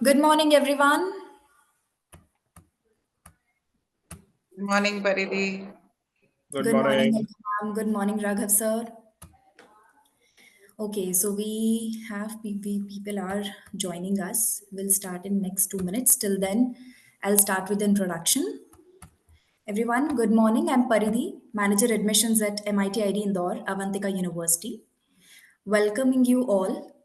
Good morning, everyone. Good morning, Paridi. Good Good morning, morning. everyone. Good morning, Raghav sir. Okay, so we have people are joining us. We'll start in next 2 minutes. Till then, I'll start with the introduction. Everyone, good morning. I'm Paridhi, Manager Admissions at MITID Indore, Avantika University. Welcoming you all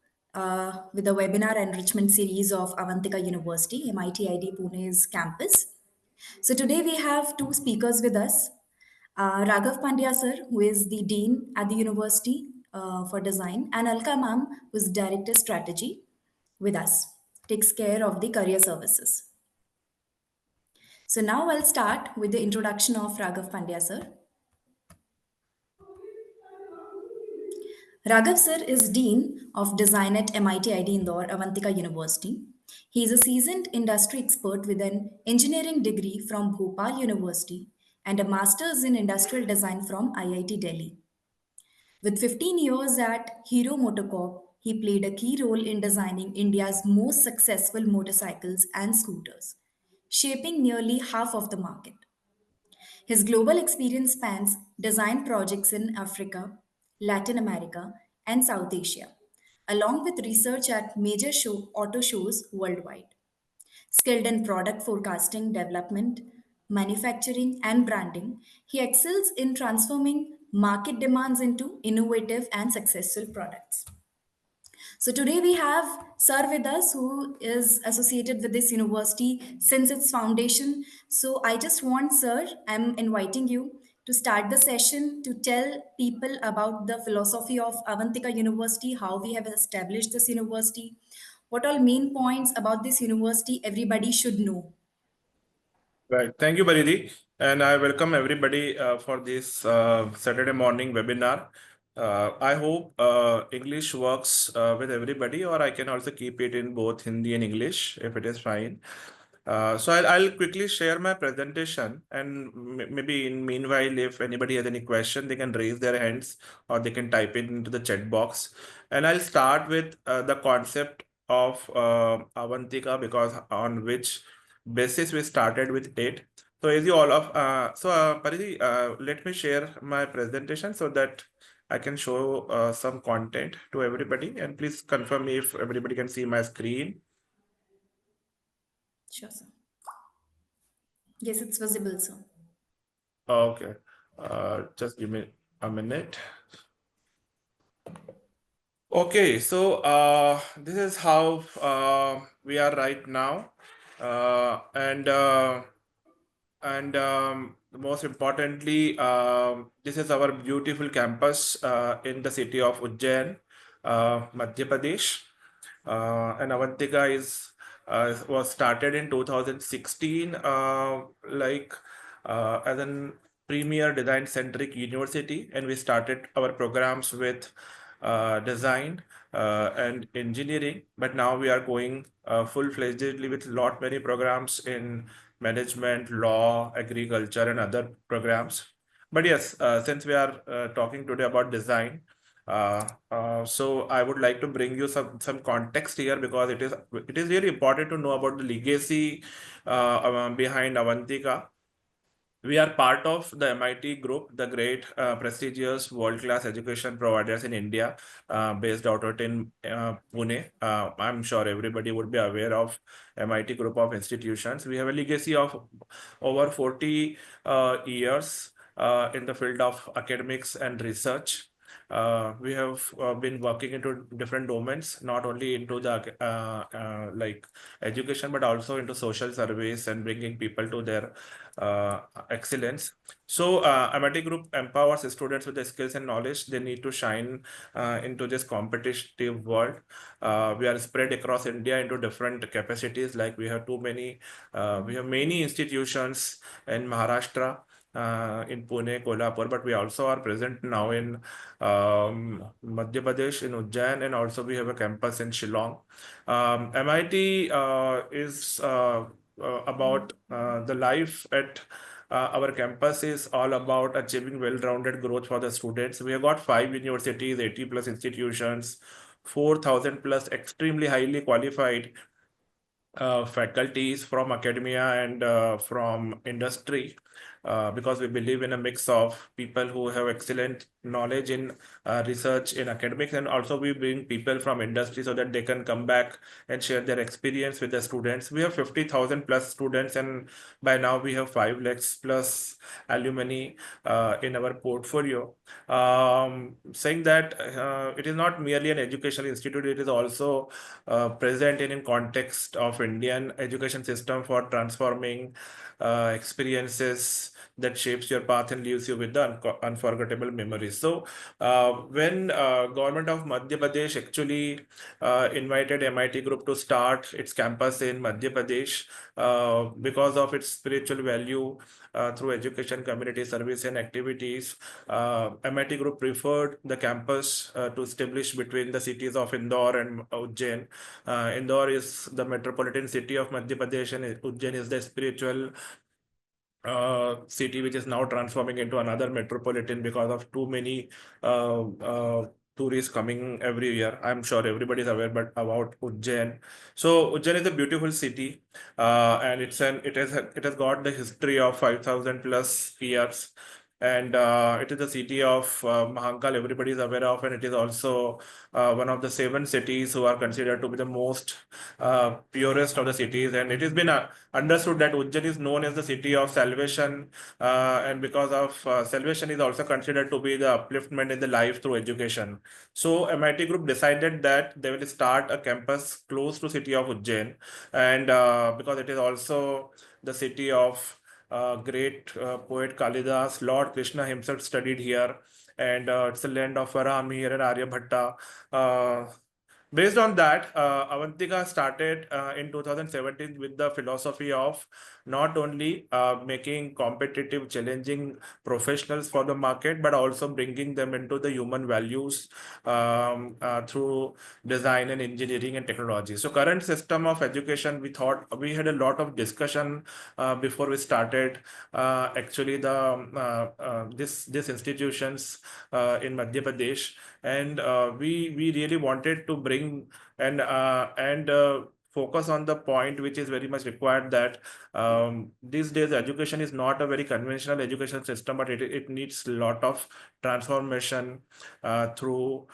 with the webinar enrichment series of Avantika University, MITID Pune's campus. So today we have two speakers with us. Raghav Pandya sir, who is the Dean at the University for Design, and Alka ma'am, who is Director Strategy with us, takes care of the career services. So now I'll start with the introduction of Raghav Pandya sir. Raghav sir is Dean of Design at MITID Indore, Avantika University. He is a seasoned industry expert with an engineering degree from Bhopal University and a master's in industrial design from IIT Delhi. With 15 years at Hero Motocorp, he played a key role in designing India's most successful motorcycles and scooters, shaping nearly half of the market. His global experience spans design projects in Africa, Latin America, and South Asia, along with research at major auto shows worldwide. Skilled in product forecasting, development, manufacturing, and branding, he excels in transforming market demands into innovative and successful products. So today we have Sir with us who is associated with this university since its foundation. So I just want Sir, I'm inviting you to start the session to tell people about the philosophy of Avantika University, how we have established this university, what all main points about this university everybody should know. Right. Thank you, Paridhi. And I welcome everybody for this Saturday morning webinar. I hope English works with everybody, or I can also keep it in both Hindi and English if it is fine. So I'll quickly share my presentation, and maybe in meanwhile, if anybody has any question, they can raise their hands or they can type it into the chat box. And I'll start with the concept of Avantika, because on which basis we started with it. So as you all of Paridhi, let me share my presentation so that I can show some content to everybody, and please confirm me if everybody can see my screen. Sure, sir. Yes, it's visible, sir. Okay, just give me a minute. Okay, so this is how we are right now, and most importantly, this is our beautiful campus in the city of Ujjain, Madhya Pradesh. And Avantika was started in 2016, as an premier design centric university, and we started our programs with design and engineering. But now we are going full-fledgedly with lot many programs in management, law, agriculture, and other programs. But yes, since we are talking today about design, so I would like to bring you some context here, because it is really important to know about the legacy behind Avantika. We are part of the MIT group, the great, prestigious, world-class education providers in India, based out in Pune. I'm sure everybody would be aware of MIT group of institutions. We have a legacy of over 40 years in the field of academics and research. We have been working into different domains, not only into the like education, but also into social service and bringing people to their excellence. So MIT Group empowers students with the skills and knowledge they need to shine into this competitive world. We are spread across India into different capacities. Like we have we have many institutions in Maharashtra, in Pune, Kolhapur, but we also are present now in Madhya Pradesh, in Ujjain, and also we have a campus in Shillong. MIT is about the life at our campus is all about achieving well-rounded growth for the students. We have got 5 universities, 80 plus institutions, 4,000 plus extremely highly qualified faculties from academia and from industry, because we believe in a mix of people who have excellent knowledge in research in academics, and also we bring people from industry so that they can come back and share their experience with the students. We have 50,000 plus students, and by now we have 5 lakhs plus alumni in our portfolio. Saying that it is not merely an educational institute, it is also present in context of Indian education system for transforming experiences that shapes your path and leaves you with the unforgettable memories. So when government of Madhya Pradesh actually invited MIT Group to start its campus in Madhya Pradesh because of its spiritual value through education, community service and activities, MIT Group preferred the campus to establish between the cities of Indore and Ujjain. Indore is the metropolitan city of Madhya Pradesh, and Ujjain is the spiritual city which is now transforming into another metropolitan because of too many tourists coming every year. I'm sure everybody is aware but about Ujjain. So Ujjain is a beautiful city, and it has got the history of 5,000 plus years. And it is the city of Mahankal, everybody is aware of, and it is also one of the 7 cities who are considered to be the most purest of the cities. And it has been understood that Ujjain is known as the city of salvation, and because of salvation is also considered to be the upliftment in the life through education. So MIT Group decided that they will start a campus close to city of Ujjain, and because it is also the city of great poet Kalidas, Lord Krishna himself studied here, and it's the land of Varamihir and Aryabhatta. Based on that, Avantika started in 2017 with the philosophy of not only making competitive, challenging professionals for the market, but also bringing them into the human values through design and engineering and technology. So current system of education, we had a lot of discussion before we started actually this institutions in Madhya Pradesh, and we really wanted to bring and focus on the point which is very much required, that these days education is not a very conventional education system, but it needs a lot of transformation through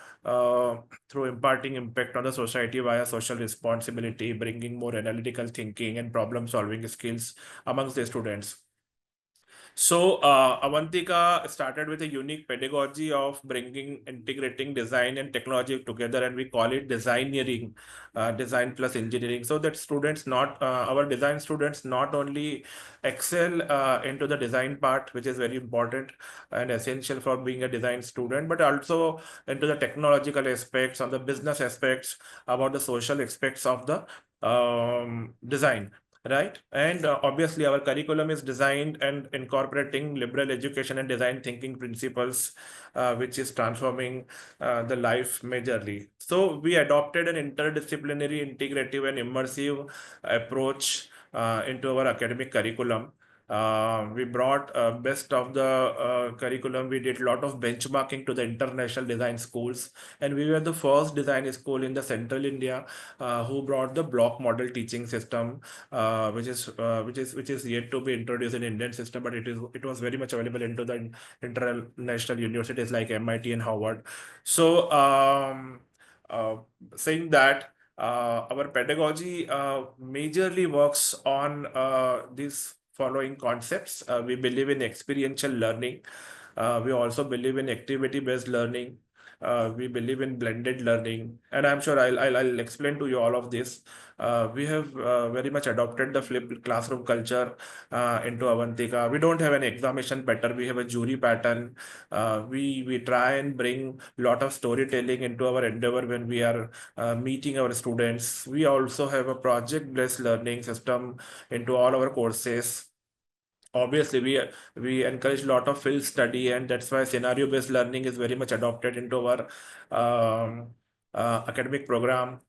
through imparting impact on the society via social responsibility, bringing more analytical thinking and problem solving skills amongst the students. So Avantika started with a unique pedagogy of integrating design and technology together, and we call it designeering, design plus engineering. So that our design students not only excel into the design part, which is very important and essential for being a design student, but also into the technological aspects, on the business aspects, about the social aspects of the design. Right. And obviously, our curriculum is designed and incorporating liberal education and design thinking principles, which is transforming the life majorly. So we adopted an interdisciplinary, integrative, and immersive approach into our academic curriculum. We brought best of the curriculum. We did a lot of benchmarking to the international design schools, and we were the first design school in the central India who brought the block model teaching system, which is yet to be introduced in Indian system, but it was very much available into the international universities like MIT and Harvard. So uh, saying that our pedagogy majorly works on these following concepts. We believe in experiential learning. We also believe in activity-based learning. We believe in blended learning, and I'm sure I'll explain to you all of this. We have very much adopted the flipped classroom culture into Avantika. We don't have an examination pattern. We have a jury pattern. We try and bring a lot of storytelling into our endeavor when we are meeting our students. We also have a project-based learning system into all our courses. Obviously, we encourage a lot of field study, and that's why scenario based learning is very much adopted into our academic program.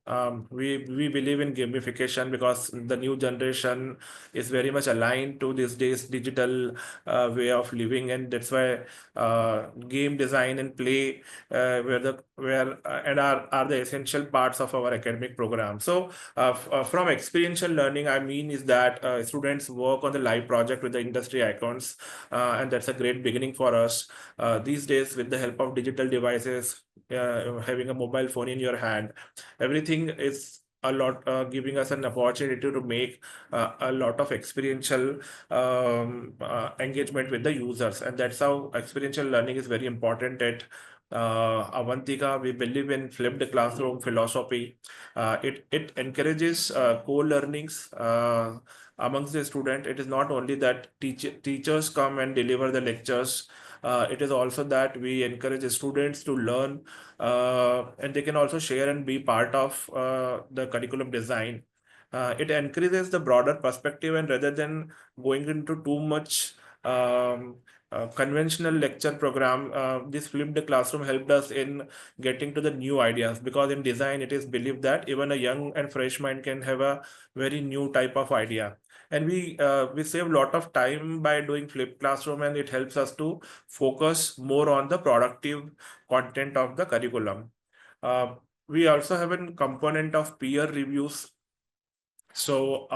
We believe in gamification because the new generation is very much aligned to this days digital way of living, and that's why game design and play and are the essential parts of our academic program. So from experiential learning, I mean is that students work on the live project with the industry icons, and that's a great beginning for us. These days, with the help of digital devices, having a mobile phone in your hand, everything is a lot giving us an opportunity to make a lot of experiential engagement with the users, and that's how experiential learning is very important at Avantika. We believe in flipped classroom philosophy. It encourages co-learnings amongst the student. It is not only that teachers come and deliver the lectures. It is also that we encourage students to learn, and they can also share and be part of the curriculum design. It increases the broader perspective, and rather than going into too much conventional lecture program, this flipped classroom helped us in getting to the new ideas, because in design it is believed that even a young and fresh mind can have a very new type of idea. And we save a lot of time by doing flipped classroom, and it helps us to focus more on the productive content of the curriculum. We also have a component of peer reviews. So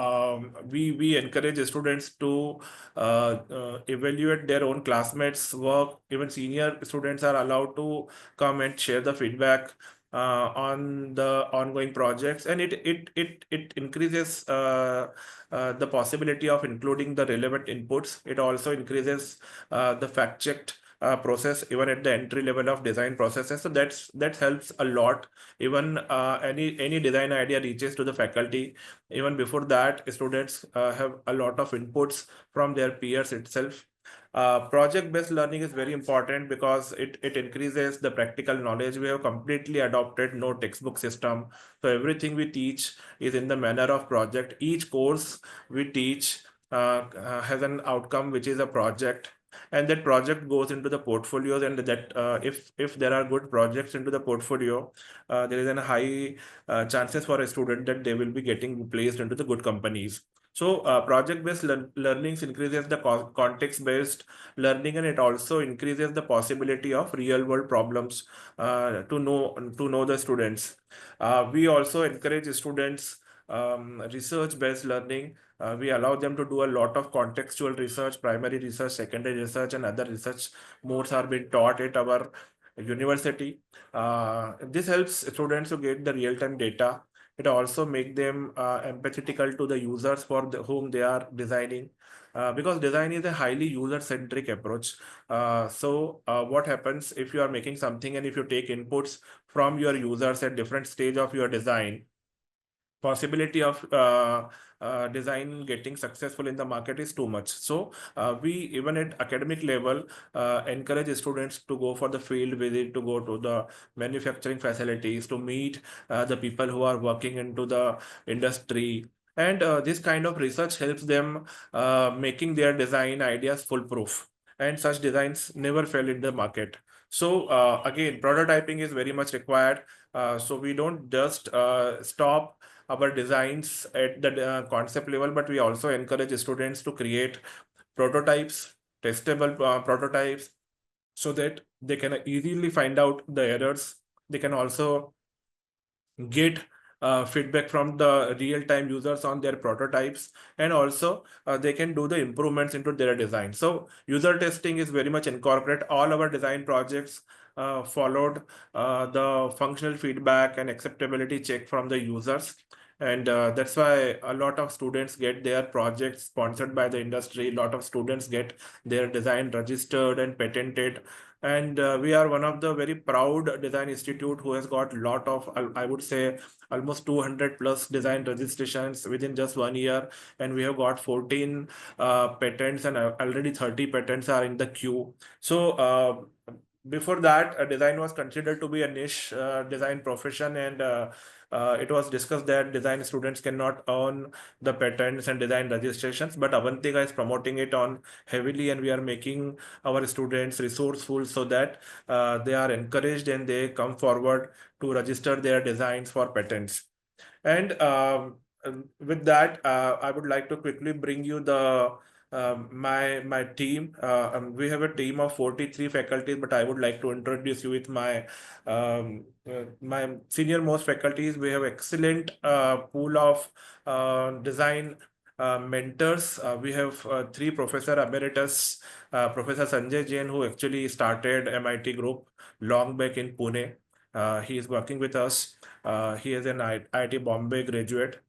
we encourage students to evaluate their own classmates' work. Even senior students are allowed to come and share the feedback on the ongoing projects, and it increases the possibility of including the relevant inputs. It also increases the fact checked process even at the entry level of design processes. So that helps a lot. Even any design idea reaches to the faculty. Even before that, students have a lot of inputs from their peers itself. Project-based learning is very important because it increases the practical knowledge. We have completely adopted no textbook system. So everything we teach is in the manner of project. Each course we teach has an outcome, which is a project. And that project goes into the portfolios, and that if there are good projects into the portfolio, there is a high chances for a student that they will be getting placed into the good companies. So project-based learnings increases the context-based learning, and it also increases the possibility of real-world problems to know the students. We also encourage students research-based learning. We allow them to do a lot of contextual research, primary research, secondary research, and other research modes are being taught at our university. This helps students to get the real-time data. It also makes them empathetical to the users for whom they are designing, because design is a highly user-centric approach. So what happens if you are making something and if you take inputs from your users at different stage of your design, possibility of design getting successful in the market is too much. So we even at academic level encourage students to go for the field visit, to go to the manufacturing facilities, to meet the people who are working into the industry. And this kind of research helps them making their design ideas foolproof, and such designs never fail in the market. So again, prototyping is very much required. So we don't just stop our designs at the concept level, but we also encourage students to create prototypes, testable prototypes, so that they can easily find out the errors. They can also get feedback from the real-time users on their prototypes, and also they can do the improvements into their design. So user testing is very much incorporate. All our design projects followed the functional feedback and acceptability check from the users. And that's why a lot of students get their projects sponsored by the industry. A lot of students get their design registered and patented. And we are one of the very proud design institute who has got a lot of, I would say, almost 200 plus design registrations within just 1 year. And we have got 14 patents, and already 30 patents are in the queue. So before that, design was considered to be a niche design profession, and it was discussed that design students cannot earn the patents and design registrations, but Avantika is promoting it on heavily, and we are making our students resourceful so that they are encouraged and they come forward to register their designs for patents. And with that, I would like to quickly bring you the my team. We have a team of 43 faculties, but I would like to introduce you with my senior most faculties. We have excellent pool of design mentors. We have three Professor Emeritus, Professor Sanjay Jain, who actually started MIT group long back in Pune. He is working with us. He is an IIT Bombay graduate.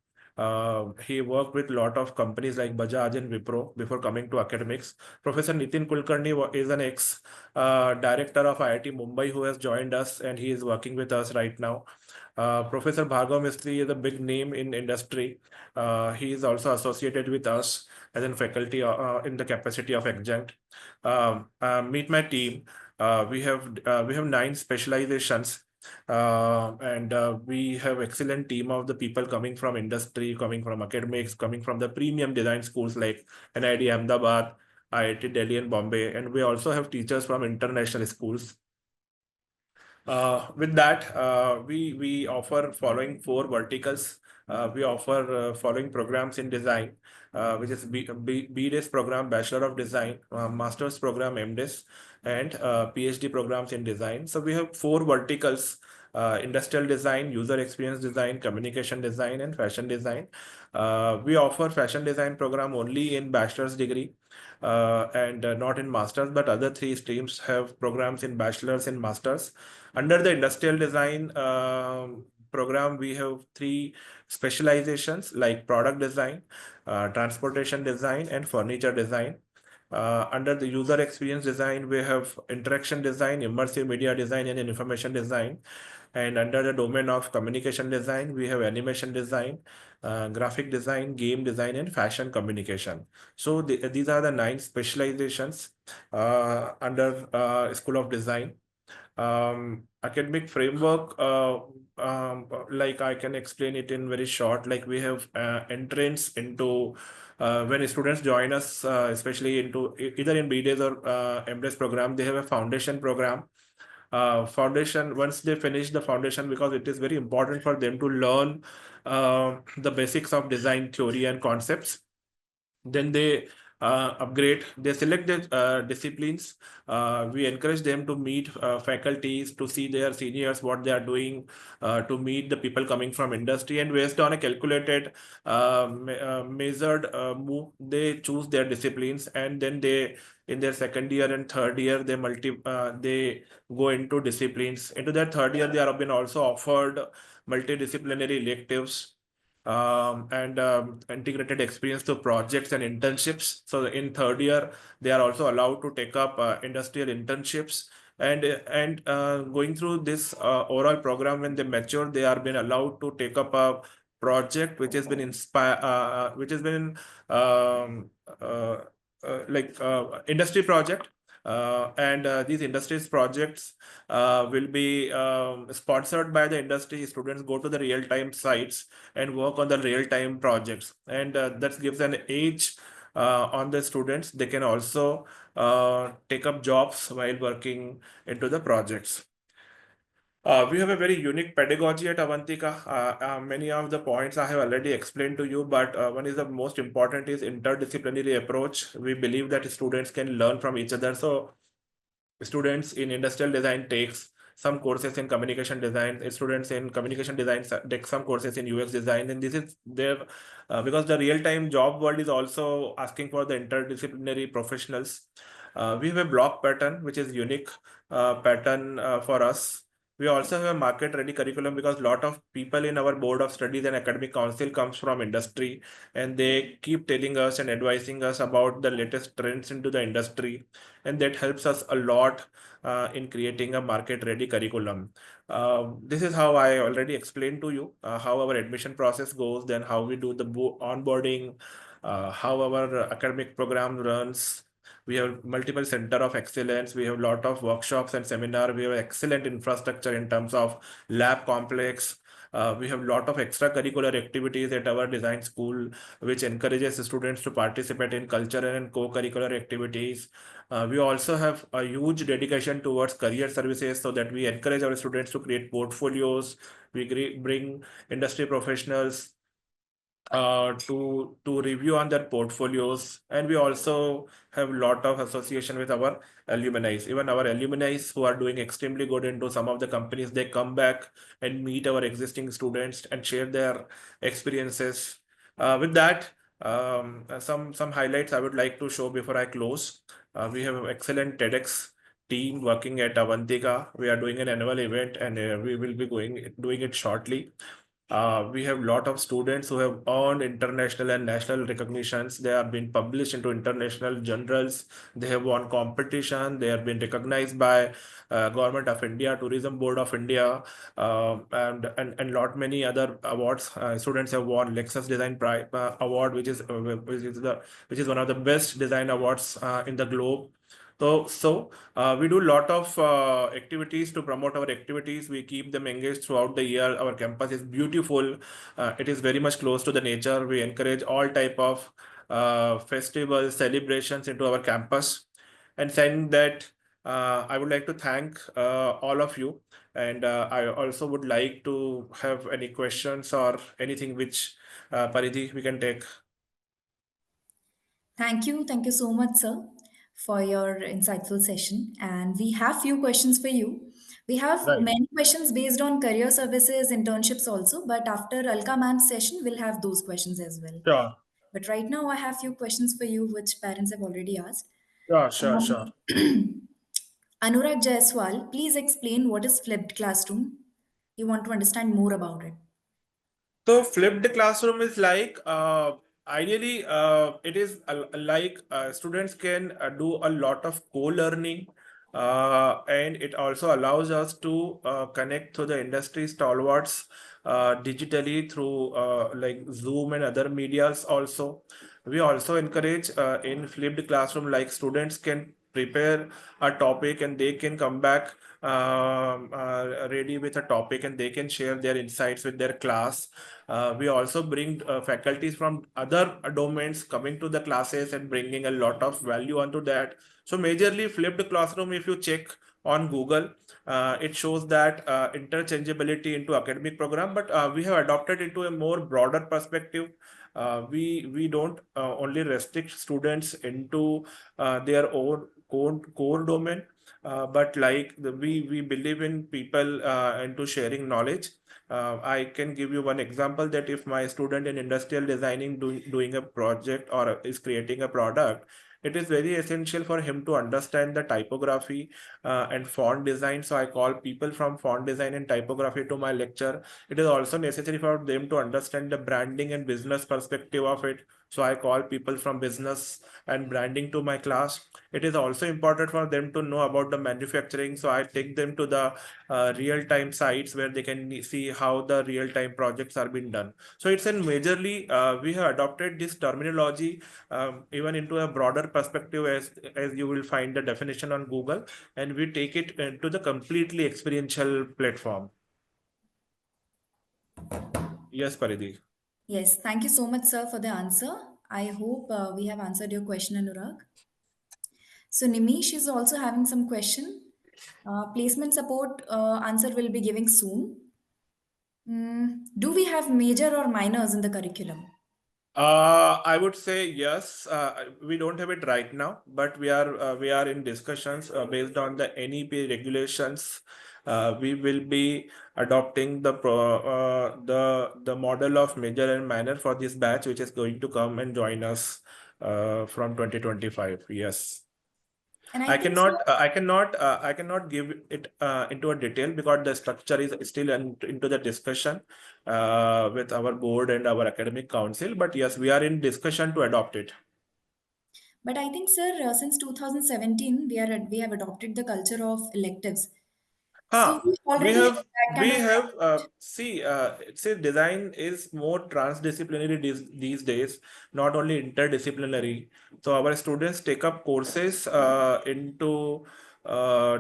He worked with a lot of companies like Bajaj and Wipro before coming to academics. Professor Nitin Kulkarni is an ex director of IIT Mumbai who has joined us, and he is working with us right now. Professor Bhargav Mistry is a big name in industry. He is also associated with us as a faculty in the capacity of adjunct. Meet my team. We have 9 specializations, and we have excellent team of the people coming from industry, coming from academics, coming from the premium design schools like NID Ahmedabad, IIT Delhi and Bombay, and we also have teachers from international schools. With that, we offer following 4 verticals. We offer following programs in design, which is B.Des program, Bachelor of Design, Master's program, MDes, and PhD programs in design. So we have 4 verticals: industrial design, user experience design, communication design, and fashion design. We offer fashion design program only in bachelor's degree, and not in master's, but other 3 streams have programs in bachelor's and master's. Under the industrial design program, we have 3 specializations like product design, transportation design, and furniture design. Under the user experience design, we have interaction design, immersive media design, and information design. And under the domain of communication design, we have animation design, graphic design, game design, and fashion communication. So these are the 9 specializations under School of Design. Academic framework, like I can explain it in very short. Like we have entrance into when students join us, especially into either in B-Days or MDes program, they have a foundation program. Foundation, once they finish the foundation, because it is very important for them to learn the basics of design theory and concepts, then they upgrade, they select the disciplines. We encourage them to meet faculties, to see their seniors what they are doing, to meet the people coming from industry, and based on a calculated measured move, they choose their disciplines, and then they in their second year and third year they go into disciplines. Into their third year, they are been also offered multidisciplinary electives, and integrated experience to projects and internships. So in third year, they are also allowed to take up industrial internships. And going through this overall program, when they mature, they are being allowed to take up a project which has been which has been um, uh, industry project. And these industries projects will be sponsored by the industry. Students go to the real-time sites and work on the real-time projects, and that gives an edge on the students. They can also take up jobs while working into the projects. We have a very unique pedagogy at Avantika. Many of the points I have already explained to you, but one is the most important is interdisciplinary approach. We believe that students can learn from each other. So students in industrial design takes some courses in communication design. Students in communication design take some courses in UX design, and this is there because the real-time job world is also asking for the interdisciplinary professionals. We have a block pattern, which is unique pattern for us. We also have a market-ready curriculum because a lot of people in our board of studies and academic council comes from industry, and they keep telling us and advising us about the latest trends into the industry, and that helps us a lot in creating a market-ready curriculum. This is how I already explained to you how our admission process goes, then how we do the onboarding, how our academic program runs. We have multiple center of excellence. We have a lot of workshops and seminar. We have excellent infrastructure in terms of lab complex, We have a lot of extracurricular activities at our design school, which encourages students to participate in cultural and co-curricular activities. We also have a huge dedication towards career services so that we encourage our students to create portfolios. We bring industry professionals to review on their portfolios, and we also have a lot of association with our alumni. Even our alumni who are doing extremely good into some of the companies, they come back and meet our existing students and share their experiences. With that, some highlights I would like to show before I close. We have an excellent TEDx team working at Avantika. We are doing an annual event, and we will be doing it shortly. We have a lot of students who have earned international and national recognitions. They have been published into international journals. They have won competition. They have been recognized by Government of India, Tourism Board of India, and lot many other awards. Students have won Lexus Design Award, which is one of the best design awards in the globe. So we do a lot of activities to promote our activities. We keep them engaged throughout the year. Our campus is beautiful. It is very much close to the nature. We encourage all type of festivals, celebrations into our campus. And saying that, I would like to thank all of you. And I also would like to have any questions or anything which Paridhi we can take. Thank you so much, sir, for your insightful session. And we have few questions for you. We have Right. many questions based on career services, internships also, but after Alka ma'am's session, we'll have those questions as well. Sure. But right now, I have few questions for you, which parents have already asked. Sure. Anurag Jaiswal, please explain what is flipped classroom. You want to understand more about it. So flipped classroom is like ideally it is like students can do a lot of co-learning, and it also allows us to connect to the industry stalwarts digitally through like Zoom and other medias also. We also encourage in flipped classroom, like students can prepare a topic and they can come back ready with a topic, and they can share their insights with their class. We also bring faculties from other domains coming to the classes and bringing a lot of value onto that. So majorly flipped classroom, if you check on Google, it shows that interchangeability into academic program, but we have adopted into a more broader perspective. We don't only restrict students into their own core domain, but like we believe in people into sharing knowledge. I can give you one example that if my student in industrial designing doing a project or is creating a product, it is very essential for him to understand the typography and font design. So I call people from font design and typography to my lecture. It is also necessary for them to understand the branding and business perspective of it. So I call people from business and branding to my class. It is also important for them to know about the manufacturing. So I take them to the real-time sites where they can see how the real-time projects are being done. So it's in majorly we have adopted this terminology even into a broader perspective, as you will find the definition on Google, and we take it to the completely experiential platform. Yes, Paridhi. Yes, thank you so much, sir, for the answer. I hope we have answered your question, Anurag. So Nimish is also having some question. Placement support answer will be giving soon. Do we have major or minors in the curriculum? I would say yes. We don't have it right now, but we are in discussions based on the NEP regulations. We will be adopting the model of major and minor for this batch, which is going to come and join us from 2025. Yes. And I think so. I cannot give it into a detail because the structure is still into the discussion with our board and our academic council. But yes, we are in discussion to adopt it. But I think, sir, since 2017, we have adopted the culture of electives. So Huh. we already have that kind We of have see design is more transdisciplinary these days, not only interdisciplinary. So our students take up courses into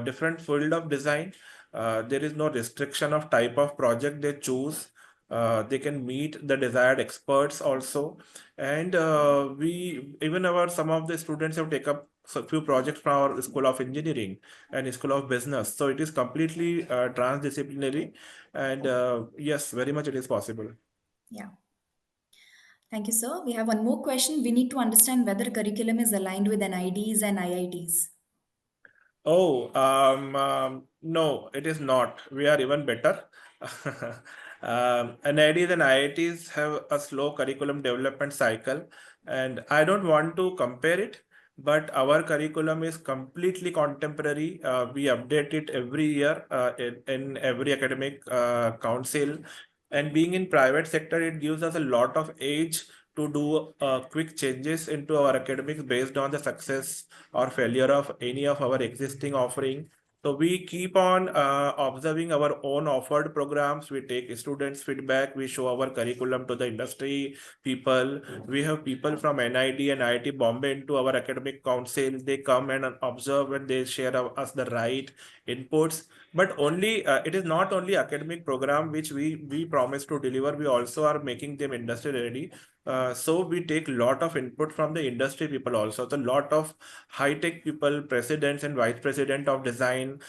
different field of design. There is no restriction of type of project they choose. They can meet the desired experts also. And we even our some of the students have taken up a few projects from our School of Engineering and School of Business. So it is completely transdisciplinary, and yes, very much it is possible. Yeah. Thank you, sir. We have one more question. We need to understand whether curriculum is aligned with NIDs and IITs. Oh, no, it is not. We are even better. NIDs and IITs have a slow curriculum development cycle, and I don't want to compare it, but our curriculum is completely contemporary. We update it every year in every academic council. And being in private sector, it gives us a lot of age to do quick changes into our academics based on the success or failure of any of our existing offering. So we keep on observing our own offered programs. We take students' feedback. We show our curriculum to the industry people. We have people from NID and IIT Bombay into our academic council. They come and observe and they share us the right inputs. But only it is not only academic program which we promise to deliver. We also are making them industry ready. So we take a lot of input from the industry people also. So a lot of high-tech people, presidents and vice president of design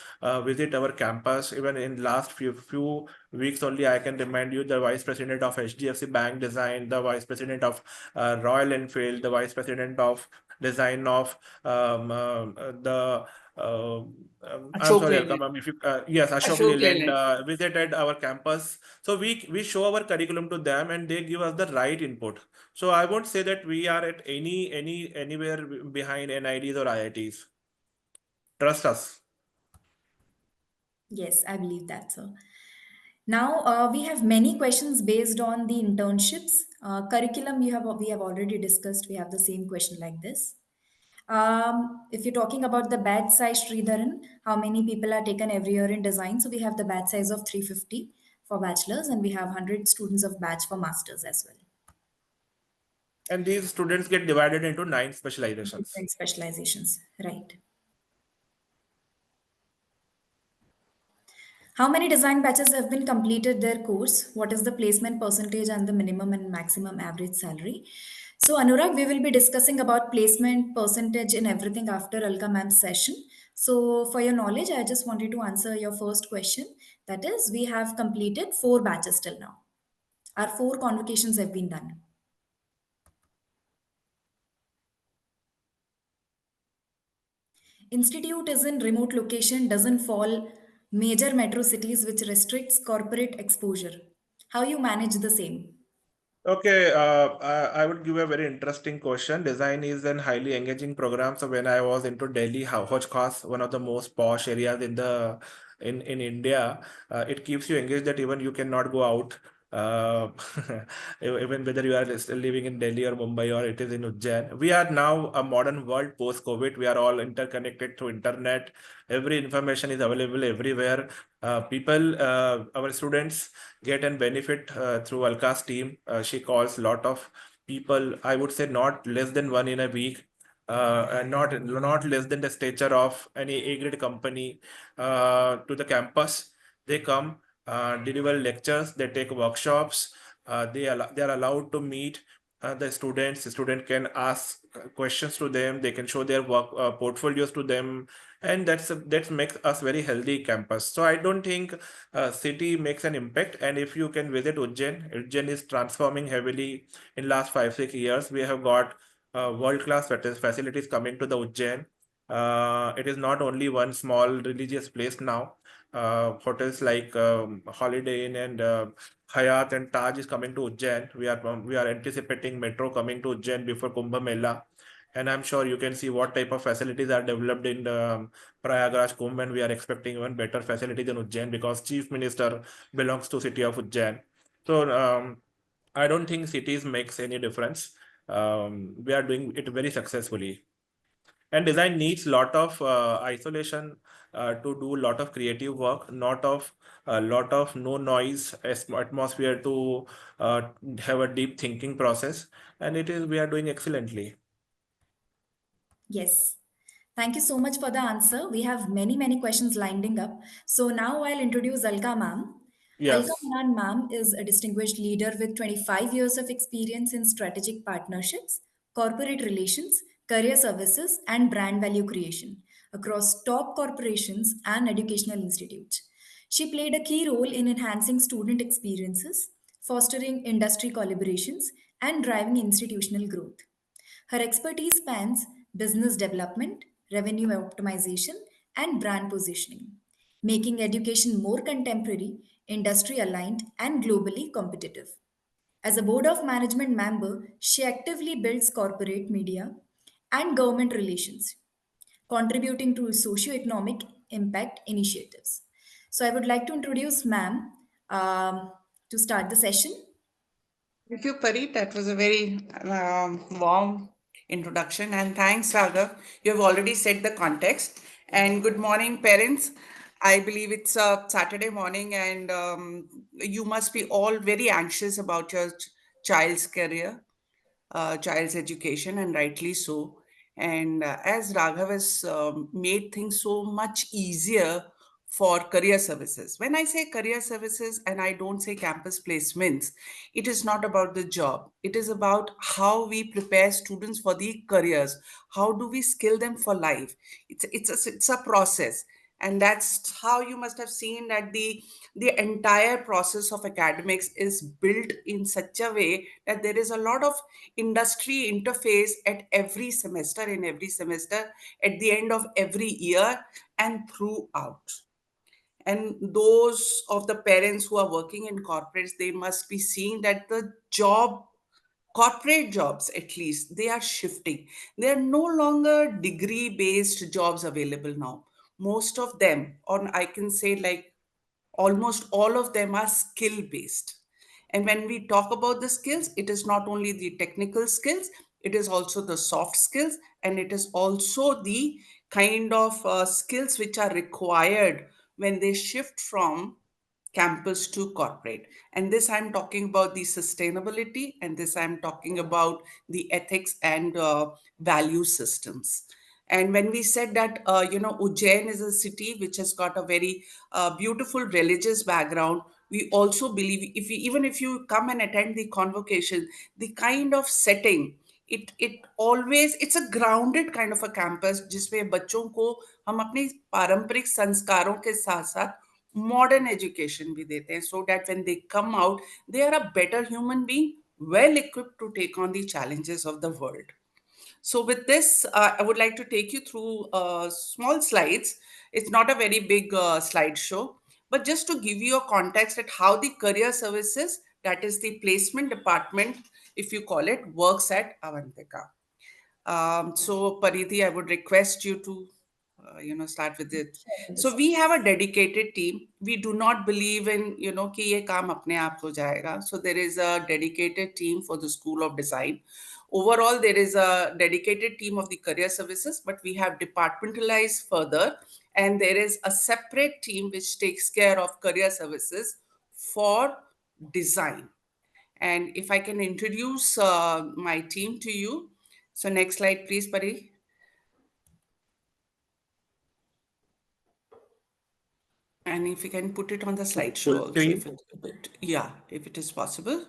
visit our campus. Even in last few weeks only, I can remind you the vice president of HDFC Bank Design, the vice president of Royal Enfield, the vice president of design of the I'm Ashok sorry, Leyland. Alka ma'am, if you yes, Ashok Ashok Leyland Leyland. visited our campus. So we show our curriculum to them and they give us the right input. So I won't say that we are at anywhere behind NIDs or IITs. Trust us. Yes, I believe that, sir. Now we have many questions based on the internships. Curriculum we have already discussed. We have the same question like this. If you're talking about the batch size, Sridharan, how many people are taken every year in design? So we have the batch size of 350 for bachelors, and we have 100 students of batch for masters as well. And these students get divided into 9 specializations. Different specializations, right? How many design batches have been completed their course? What is the placement percentage and the minimum and maximum average salary? So Anurag, we will be discussing about placement percentage and everything after Alka ma'am's session. So for your knowledge, I just wanted to answer your first question. That is, we have completed 4 batches till now. Our 4 convocations have been done. Institute is in remote location, doesn't fall major metro cities, which restricts corporate exposure. How you manage the same? Okay, I would give a very interesting question. Design is an highly engaging program. So when I was into Delhi, Hoj Khas, one of the most posh areas in the in India, it keeps you engaged that even you cannot go out. Uh, even whether you are still living in Delhi or Mumbai or it is in Ujjain. We are now a modern world post-COVID. We are all interconnected through internet. Every information is available everywhere. Our students get and benefit through Alka's team. She calls a lot of people, I would say not less than one in a week, and not less than the stature of any A-grade company to the campus. They come, deliver lectures, they take workshops, they are allowed to meet the students. The student can ask questions to them, they can show their work portfolios to them, and that makes us very healthy campus. So I don't think city makes an impact. And if you can visit Ujjain is transforming heavily in last 5-6 years. We have got world-class facilities coming to the Ujjain. It is not only one small religious place now. Hotels like Holiday Inn and Hyatt and Taj is coming to Ujjain. We are anticipating metro coming to Ujjain before Kumbh Mela. And I'm sure you can see what type of facilities are developed in the Prayagraj Kumbh, and we are expecting even better facilities in Ujjain because Chief Minister belongs to city of Ujjain. So I don't think cities makes any difference. We are doing it very successfully. And design needs lot of isolation to do a lot of creative work, not of a lot of no noise atmosphere to have a deep thinking process. And we are doing excellently. Yes. Thank you so much for the answer. We have many questions lining up. So now I'll introduce Alka ma'am. Alka Yes. Manan ma'am is a distinguished leader with 25 years of experience in strategic partnerships, corporate relations, career services, and brand value creation across top corporations and educational institutes. She played a key role in enhancing student experiences, fostering industry collaborations, and driving institutional growth. Her expertise spans business development, revenue optimization, and brand positioning, making education more contemporary, industry aligned, and globally competitive. As a board of management member, she actively builds corporate media and government relations, contributing to socio-economic impact initiatives. So I would like to introduce ma'am to start the session. Thank you, Pari. That was a very warm introduction. And thanks, Raghav. You have already set the context. And good morning, parents. I believe it's a Saturday morning, and you must be all very anxious about your child's career, child's education, and rightly so. And as Raghav has made things so much easier for career services. When I say career services and I don't say campus placements, it is not about the job. It is about how we prepare students for the careers. How do we skill them for life? It's a process, and that's how you must have seen that the entire process of academics is built in such a way that there is a lot of industry interface at every semester, in every semester, at the end of every year, and throughout. And those of the parents who are working in corporates, they must be seeing that the job, corporate jobs at least, they are shifting. They are no longer degree based jobs available now. Most of them, or I can say like almost all of them, are skill based. And when we talk about the skills, it is not only the technical skills, it is also the soft skills, and it is also the kind of skills which are required when they shift from campus to corporate. And this I'm talking about the sustainability, and this I'm talking about the ethics and value systems. And when we said that, Ujjain is a city which has got a very beautiful religious background, we also believe if you, even if you come and attend the convocation, the kind of setting, it always, it's a grounded kind of a campus जिसमें बच्चों को हम अपने पारंपरिक संस्कारों के साथ साथ मॉडर्न एजुकेशन भी देते हैं, so that when they come out they are a better human being, well equipped to take on the challenges of the world. So with this, I would like to take you through small slides. It's not a very big slideshow, but just to give you a context at how the career services, that is the placement department, if you call it, works at Avantika. So Pariti, I would request you to, start with it. Share the So we slides. have a dedicated team. We do not believe in, कि ये काम अपने आप हो जाएगा. So there is a dedicated team for the School of Design. Overall, there is a dedicated team of the career services, but we have departmentalized further, and there is a separate team which takes care of career services for design. And if I can introduce my team to you. So next slide, please, Pari. And if you can put it on the slideshow Full also, screen. if it's a bit, yeah, if it is possible.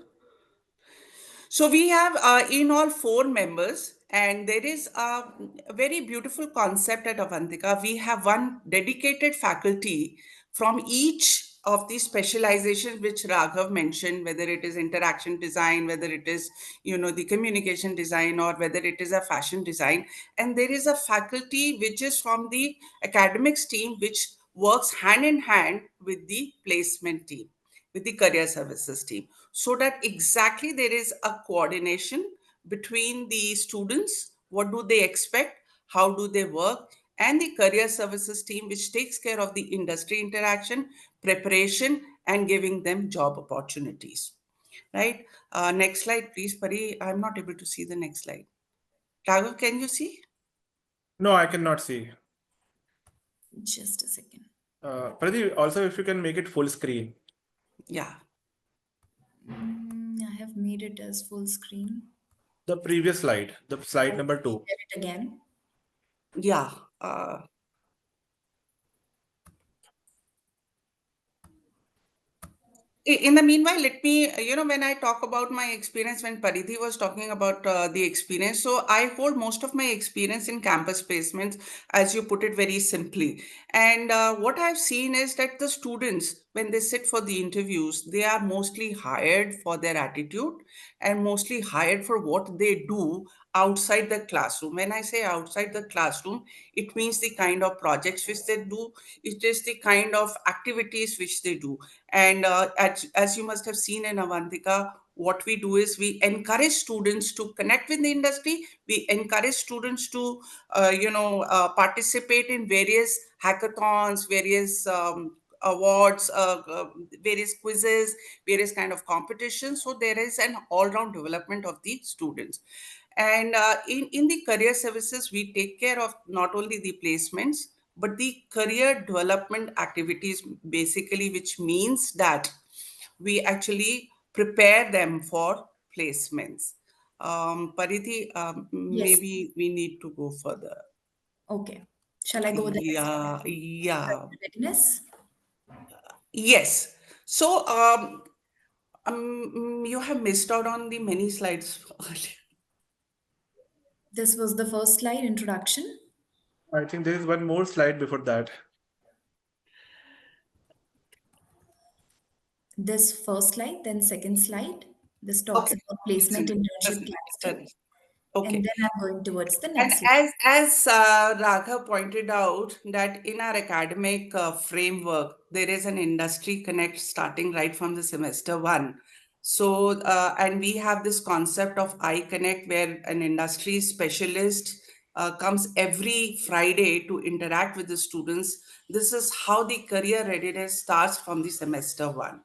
So we have in all 4 members, and there is a very beautiful concept at Avantika. We have one dedicated faculty from each of these specializations which Raghav mentioned, whether it is interaction design, whether it is, the communication design, or whether it is a fashion design. And there is a faculty which is from the academics team, which works hand in hand with the placement team, with the career services team, so that exactly there is a coordination between the students, what do they expect, how do they work, and the career services team, which takes care of the industry interaction, preparation, and giving them job opportunities. Right? Next slide, please, Pari. I'm not able to see the next slide. Raghav, can you see? No, I cannot see. Just a second. Pradeep, also if you can make it full screen. Yeah. I have made it as full screen. The previous slide, the slide I'll number 2. share it again. Yeah. In the meanwhile, let me, when I talk about my experience, when Paridhi was talking about the experience, so I hold most of my experience in campus placements, as you put it very simply. And what I've seen is that the students, when they sit for the interviews, they are mostly hired for their attitude and mostly hired for what they do outside the classroom. When I say outside the classroom, it means the kind of projects which they do, it is the kind of activities which they do. And as you must have seen in Avantika, what we do is we encourage students to connect with the industry. We encourage students to, participate in various hackathons, various awards, various quizzes, various kind of competitions. So there is an all-round development of the students. And in the career services, we take care of not only the placements, but the career development activities, basically, which means that we actually prepare them for placements. Paridhi, Yes. maybe we need to go further. Okay. Shall I go with the next Yeah, yeah, readiness? yes. So, you have missed out on the many slides earlier. This was the first slide, introduction. I think there is one more slide before that. This first slide, then second slide. This talks Okay. about placement, internship, Clapstone. And Okay. then I'm going towards the And next slide. as Raghav pointed out, that in our academic framework, there is an industry connect starting right from the semester one. So, and we have this concept of I Connect, where an industry specialist comes every Friday to interact with the students. This is how the career readiness starts from the semester one.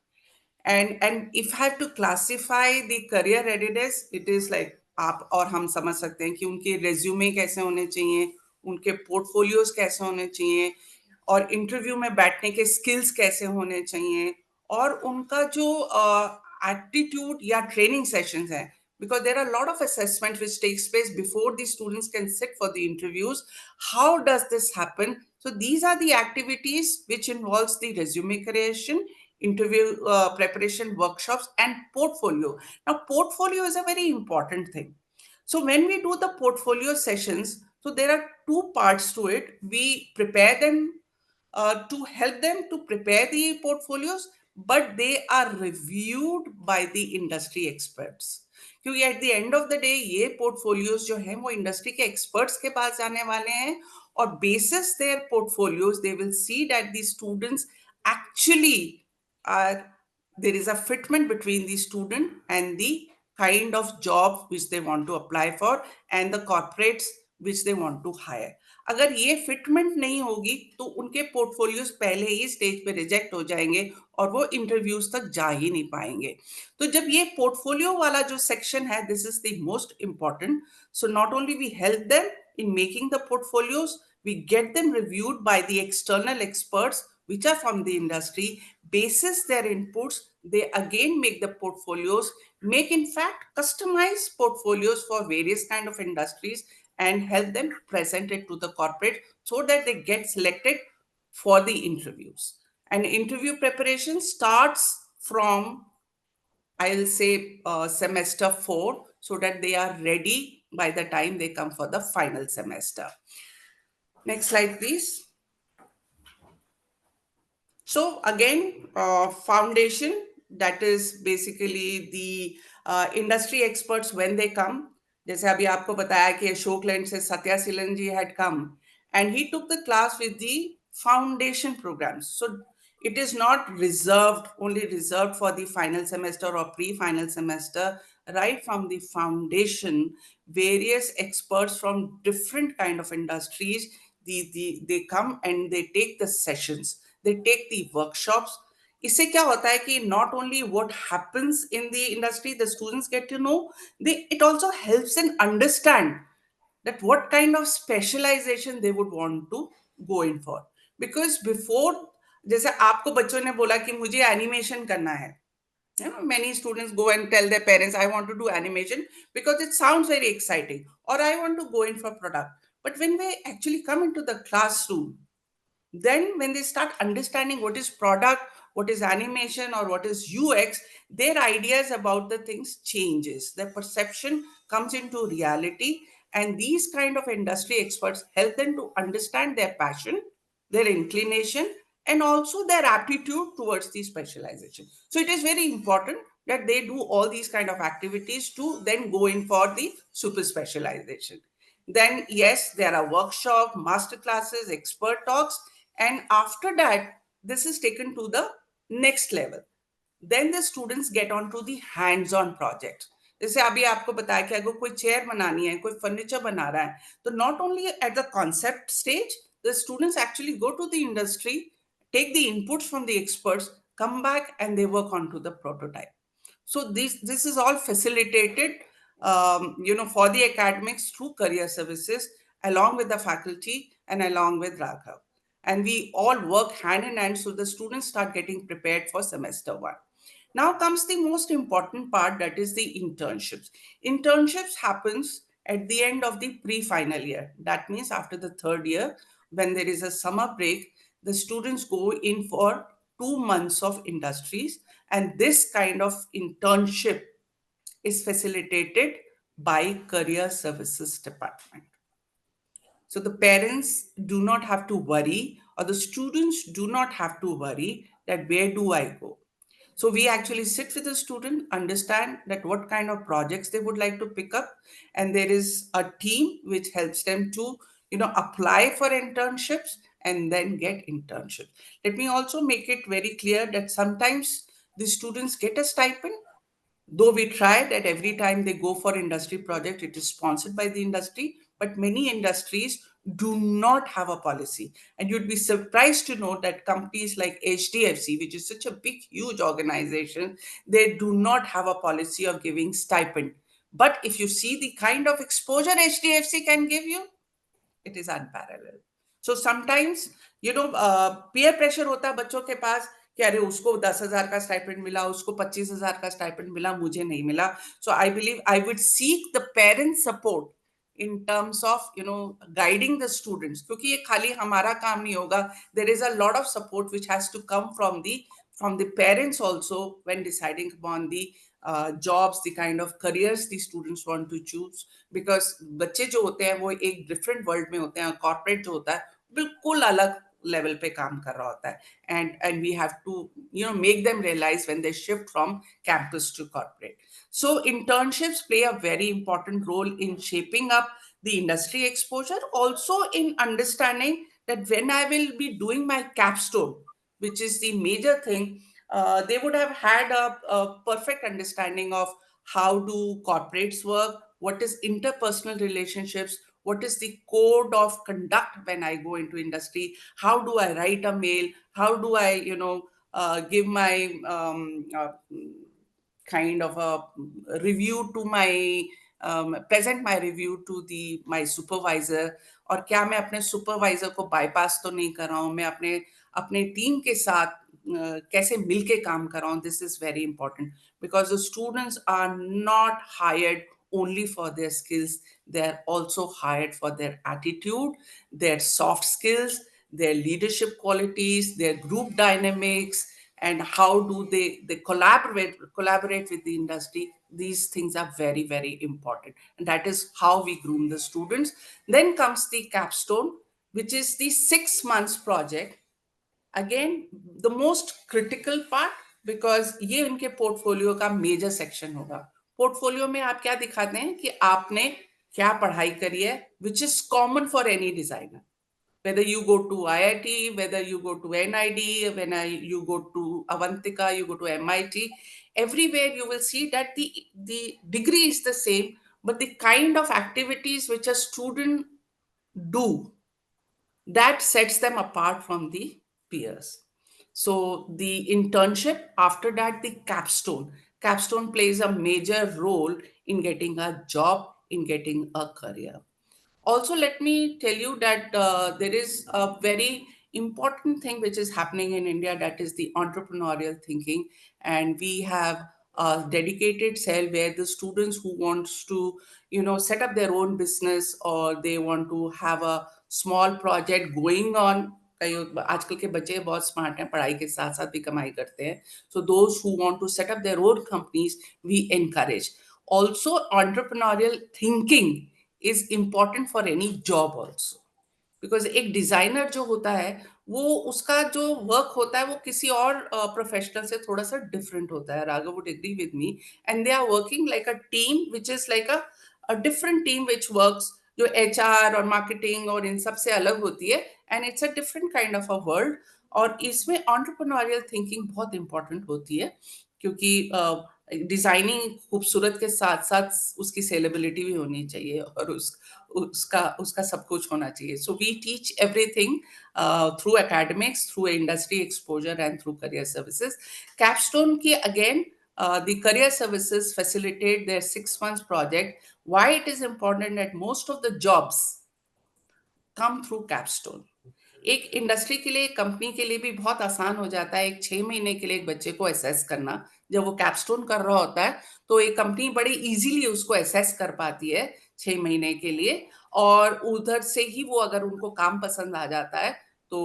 And if I have to classify the career readiness, it is like आप और हम समझ सकते हैं कि उनके resume कैसे होने चाहिए, उनके portfolios कैसे होने चाहिए, और इंटरव्यू में बैठने के स्किल्स कैसे होने चाहिए, और उनका जो एटीट्यूड या ट्रेनिंग सेशंस हैं, because there are a lot of assessment which takes place before the students can sit for the interviews. How does this happen? So these are the activities which involves the resume creation, interview preparation, workshops, and portfolio. Now portfolio is a very important thing. So when we do the portfolio sessions, so there are two parts to it. We prepare them to help them to prepare the portfolios, but they are reviewed by the industry experts. क्योंकि at the end of the day ये portfolios जो हैं वो industry के experts के पास जाने वाले हैं, और basis their portfolios they will see that the students actually are, there is a fitment between the student and the kind of job which they want to apply for and the corporates which they want to hire. अगर ये fitment नहीं होगी तो उनके portfolios पहले ही stage पे reject हो जाएंगे और वो इंटरव्यूज तक जा ही नहीं पाएंगे. तो जब ये पोर्टफोलियो वाला जो सेक्शन है, this is the most important. So not only we help them in making the portfolios, we get them reviewed by the external experts which are from the industry. Basis their inputs, they again make the portfolios, make in fact customized portfolios for various kind of industries, and help them present it to the corporate so that they get selected for the interviews. And interview preparation starts from, I'll say, semester 4, so that they are ready by the time they come for the final semester. Next slide, please. So again, foundation, that is basically the industry experts when they come. जैसे अभी आपको बताया कि Ashok land से सत्या सिलन जी had come, and he took the class with the foundation programs. So it is not reserved, only reserved for the final semester or pre-final semester. Right from the foundation, various experts from different kind of industries, they come and they take the sessions, they take the workshops. इससे क्या होता है कि not only what happens in the industry, the students get to know, it also helps them understand that what kind of specialization they would want to go in for. Because before, जैसे आपको बच्चों ने बोला कि मुझे animation करना है, many students go and tell their parents, I want to do animation because it sounds very exciting, or I want to go in for product. But when they actually come into the classroom, Then when they start understanding what is product, what is animation, or what is UX, their ideas about the things changes. Their perception comes into reality, and these kind of industry experts help them to understand their passion, their inclination, and also their aptitude towards the specialization. So it is very important that they do all these kind of activities to then go in for the super specialization. Then yes, there are workshop, master classes, expert talks, and after that this is taken to the next level. Then the students get on to the hands on project. जैसे अभी आपको बताया कि अगर कोई chair बनानी है, कोई फर्नीचर बना रहा है, तो not only at the concept stage, the students actually go to the industry, take the inputs from the experts, come back, and they work on to the prototype. So this is all facilitated, for the academics through career services, along with the faculty and along with Raghav. And we all work hand in hand, so the students start getting prepared for semester one. Now comes the most important part, that is the internships. Internships happens at the end of the pre-final year. That means after the third year, when there is a summer break, the students go in for 2 months of industries, and this kind of internship is facilitated by Career Services Department. So the parents do not have to worry, or the students do not have to worry that where do I go. So we actually sit with the student, understand that what kind of projects they would like to pick up, and there is a team which helps them to apply for internships and then get internships. Let me also make it very clear that sometimes the students get a stipend, though we try that every time they go for industry project, it is sponsored by the industry, but many industries do not have a policy. And you'd be surprised to know that companies like HDFC, which is such a big, huge organization, they do not have a policy of giving stipend. But if you see the kind of exposure HDFC can give you, it is unparalleled. So sometimes peer pressure होता है बच्चों के पास कि अरे उसको 10,000 का stipend मिला, उसको 25,000 का स्टाइपेंड मिला, मुझे नहीं मिला. So I believe I would seek the parent support in terms of guiding the students, क्योंकि ये खाली हमारा काम नहीं होगा. There is a lot of support which has to come from the parents also when deciding upon the jobs, the kind of careers the students want to choose. Because बच्चे जो होते हैं वो एक different world में होते हैं, corporate जो होता है बिल्कुल अलग level पे काम कर रहा होता है, and we have to make them realize when they shift from campus to corporate. So internships play a very important role in shaping up the industry exposure, also in understanding that when I will be doing my capstone, which is the major thing, they would have had a perfect understanding of how do corporates work, what is interpersonal relationships, what is the code of conduct when I go into industry, how do I write a mail, how do I give my kind of a review to my present my review to the my supervisor, और क्या मैं अपने supervisor को bypass तो नहीं कर रहा हूँ, मैं अपने अपने टीम के साथ कैसे मिलके काम कर रहा हूँ. This is very important because the students are not hired only for their skills, they are also hired for their attitude, their soft skills, their leadership qualities, their group dynamics, and how do they collaborate with the industry. These things are very, very important, and that is how we groom the students. Then comes the capstone, which is the 6 months project. Again, the most critical part, because ये उनके portfolio का major section होगा. Portfolio में आप क्या दिखाते हैं कि आपने क्या पढ़ाई करी है, which is common for any designer. Whether you go to IIT, whether you go to NID, when you go to Avantika, you go to MIT, everywhere you will see that the degree is the same, but the kind of activities which a student do, that sets them apart from the peers. So the internship, after that, the capstone. Capstone plays a major role in getting a job, in getting a career. Also, let me tell you that there is a very important thing which is happening in India, that is the entrepreneurial thinking. And we have a dedicated cell where the students who wants to, set up their own business, or they want to have a small project going on कई आजकल के बच्चे बहुत smart हैं, पढ़ाई के साथ साथ भी कमाई करते हैं. So those who want to set up their own companies, we encourage. Also, entrepreneurial thinking is important for any job also. Because एक डिजाइनर जो होता है वो उसका जो वर्क होता है वो किसी और प्रोफेशनल से थोड़ा सा डिफरेंट होता है. Raghav would agree with me. And they are working like a team which is like a different team which works, जो एचआर और मार्केटिंग और इन सब से अलग होती है. And it's a different kind of a world. और इसमें एंटरप्रेन्योरियल थिंकिंग बहुत इंपॉर्टेंट होती है, क्योंकि डिजाइनिंग खूबसूरत के साथ साथ उसकी सेलेबिलिटी भी होनी चाहिए और उसका उसका सब कुछ होना चाहिए. So we teach everything through academics, through industry exposure and through career services. Capstone की again the career services facilitate their 6 months project. Why it is important that most of the jobs come through capstone. एक industry के लिए, company के लिए भी बहुत आसान हो जाता है एक 6 महीने के लिए एक बच्चे को असेस करना. जब वो कैपस्टोन कर रहा होता है तो एक कंपनी बड़ी इजीली उसको असेस कर पाती है 6 महीने के लिए. और उधर से ही वो अगर उनको काम पसंद आ जाता है तो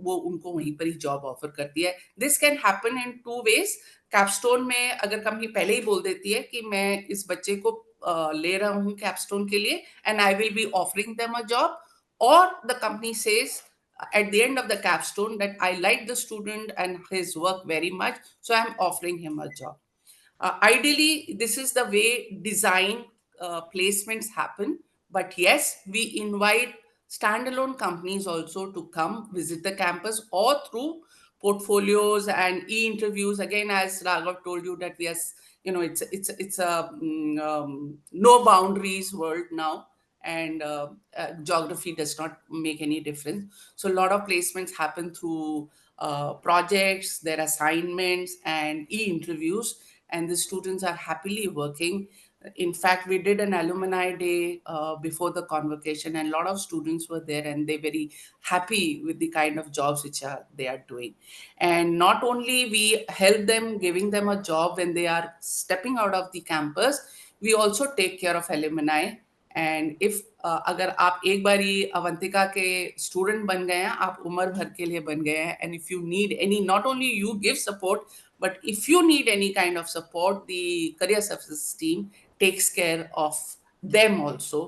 वो उनको वहीं पर ही जॉब ऑफर करती है. This can happen in 2 ways. Capstone में अगर कंपनी पहले ही बोल देती है कि मैं इस बच्चे को ले रहा हूँ कैपस्टोन के लिए and I will be offering them a job, or the company says at the end of the capstone that I like the student and his work very much, so I'm offering him a job. Ideally, this is the way design placements happen. But yes, we invite standalone companies also to come visit the campus, or through portfolios and e-interviews. Again, as Raghav told you, that we are, it's a no boundaries world now, and geography does not make any difference. So a lot of placements happen through projects, their assignments, and e-interviews, and the students are happily working. In fact, we did an alumni day before the convocation, and a lot of students were there, and they're very happy with the kind of jobs which they are doing. And not only we help them, giving them a job when they are stepping out of the campus, we also take care of alumni. And if अगर आप एक बारी अवंतिका के student बन गए हैं, आप उम्र भर के लिए बन गए हैं. And if you need any, not only you give support, but if you need any kind of support, the career services team takes care of them also.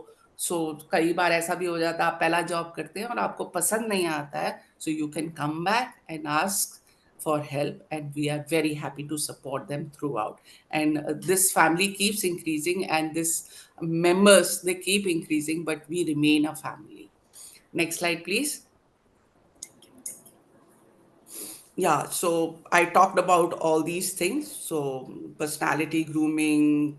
So कई बार ऐसा भी हो जाता है आप पहला जॉब करते हैं और आपको पसंद नहीं आता है, so you can come back and ask for help, and we are very happy to support them throughout. And this family keeps increasing, and this members, they keep increasing, but we remain a family. Next slide, please. Yeah, so I talked about all these things. So personality grooming,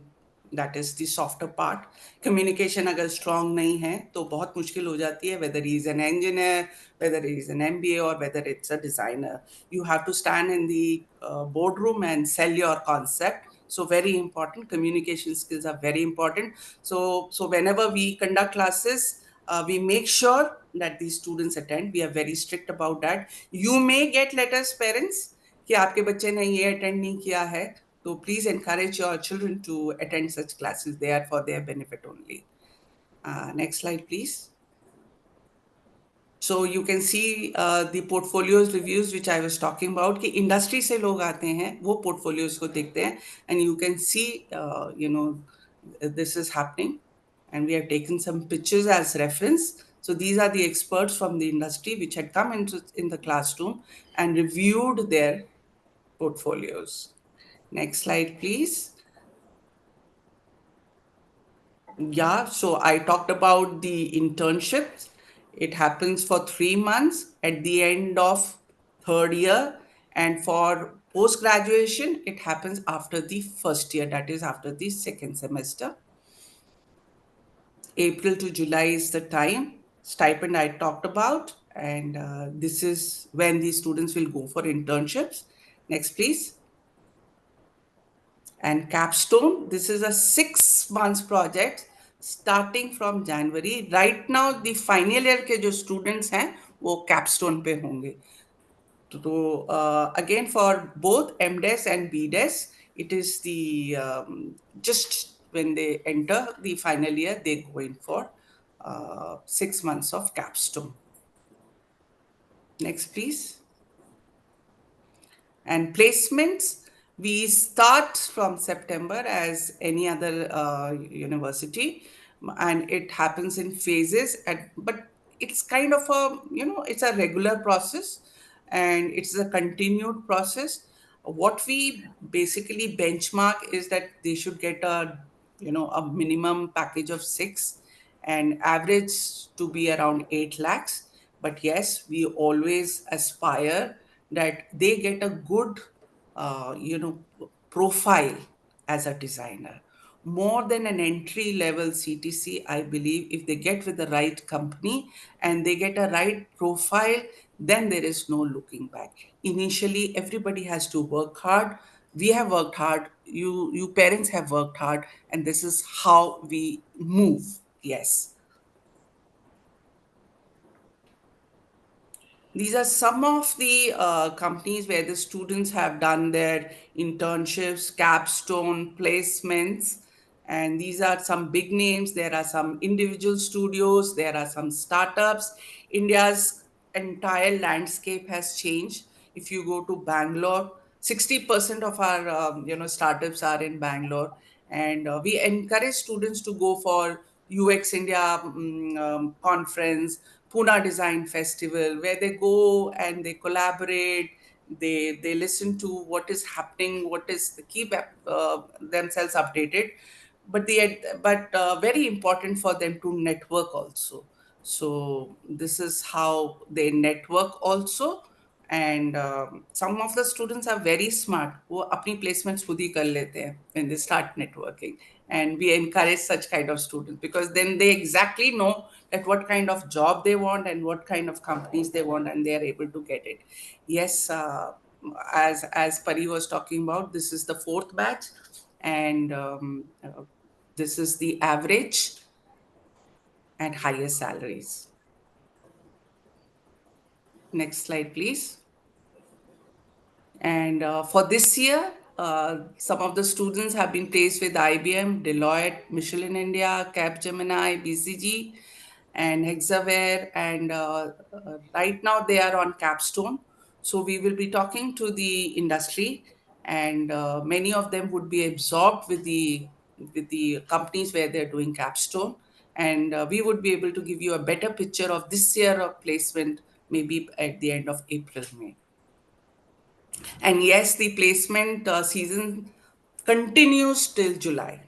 that is the softer part. Communication अगर strong नहीं है तो बहुत मुश्किल हो जाती है, whether he is an engineer, whether he is an MBA, or whether it's a designer. You have to stand in the boardroom and sell your concept. So very important. Communication skills are very important. So whenever we conduct classes, we make sure that these students attend. We are very strict about that. You may get letters, parents, कि आपके बच्चे ने ये attend नहीं किया है, तो please encourage your children to attend such classes. They are for their benefit only. Next slide, please. So you can see the portfolios reviews which I was talking about, कि industry से लोग आते हैं, वो portfolios को देखते हैं, and you can see, this is happening, and we have taken some pictures as reference. So these are the experts from the industry which had come in the classroom and reviewed their portfolios. Next slide, please. Yeah, so I talked about the internships. It happens for 3 months at the end of third year. And for post-graduation, it happens after the first year, that is after the second semester. April to July is the time. Stipend I talked about. And this is when the students will go for internships. Next, please. And capstone, this is a 6 months project starting from January. Right now the final year के जो students हैं वो capstone पे होंगे. So again, for both MDes and BDes, it is the just when they enter the final year, they go in for 6 months of capstone. Next, please. And placements, we start from September as any other university, and it happens in phases. But it's kind of a, it's a regular process, and it's a continued process. What we basically benchmark is that they should get a minimum package of 6 and average to be around 8 lakhs. But yes, we always aspire that they get a good, profile as a designer. More than an entry level CTC, I believe if they get with the right company and they get a right profile, then there is no looking back. Initially, everybody has to work hard. We have worked hard. You parents have worked hard, and this is how we move. Yes. These are some of the companies where the students have done their internships, capstone placements, and these are some big names. There are some individual studios, there are some startups. India's entire landscape has changed. If you go to Bangalore, 60% of our startups are in Bangalore, and we encourage students to go for UX India conference, Pune Design Festival, where they go and they collaborate. They listen to what is happening, what is the keep themselves updated. But very important for them to network also. So this is how they network also. And some of the students are very smart, वो अपनी placements खुद ही कर लेते हैं when they start networking. And we encourage such kind of students because then they exactly know that what kind of job they want and what kind of companies they want, and they are able to get it. Yes, as Pari was talking about, this is the fourth batch, and this is the average and highest salaries. Next slide, please. And for this year, some of the students have been placed with IBM, Deloitte, Michelin India, Capgemini, BCG, and Hexaware. And right now they are on Capstone. So we will be talking to the industry, and many of them would be absorbed with the companies where they're doing Capstone. And we would be able to give you a better picture of this year of placement, maybe at the end of April, May. And yes, the placement season continues till July.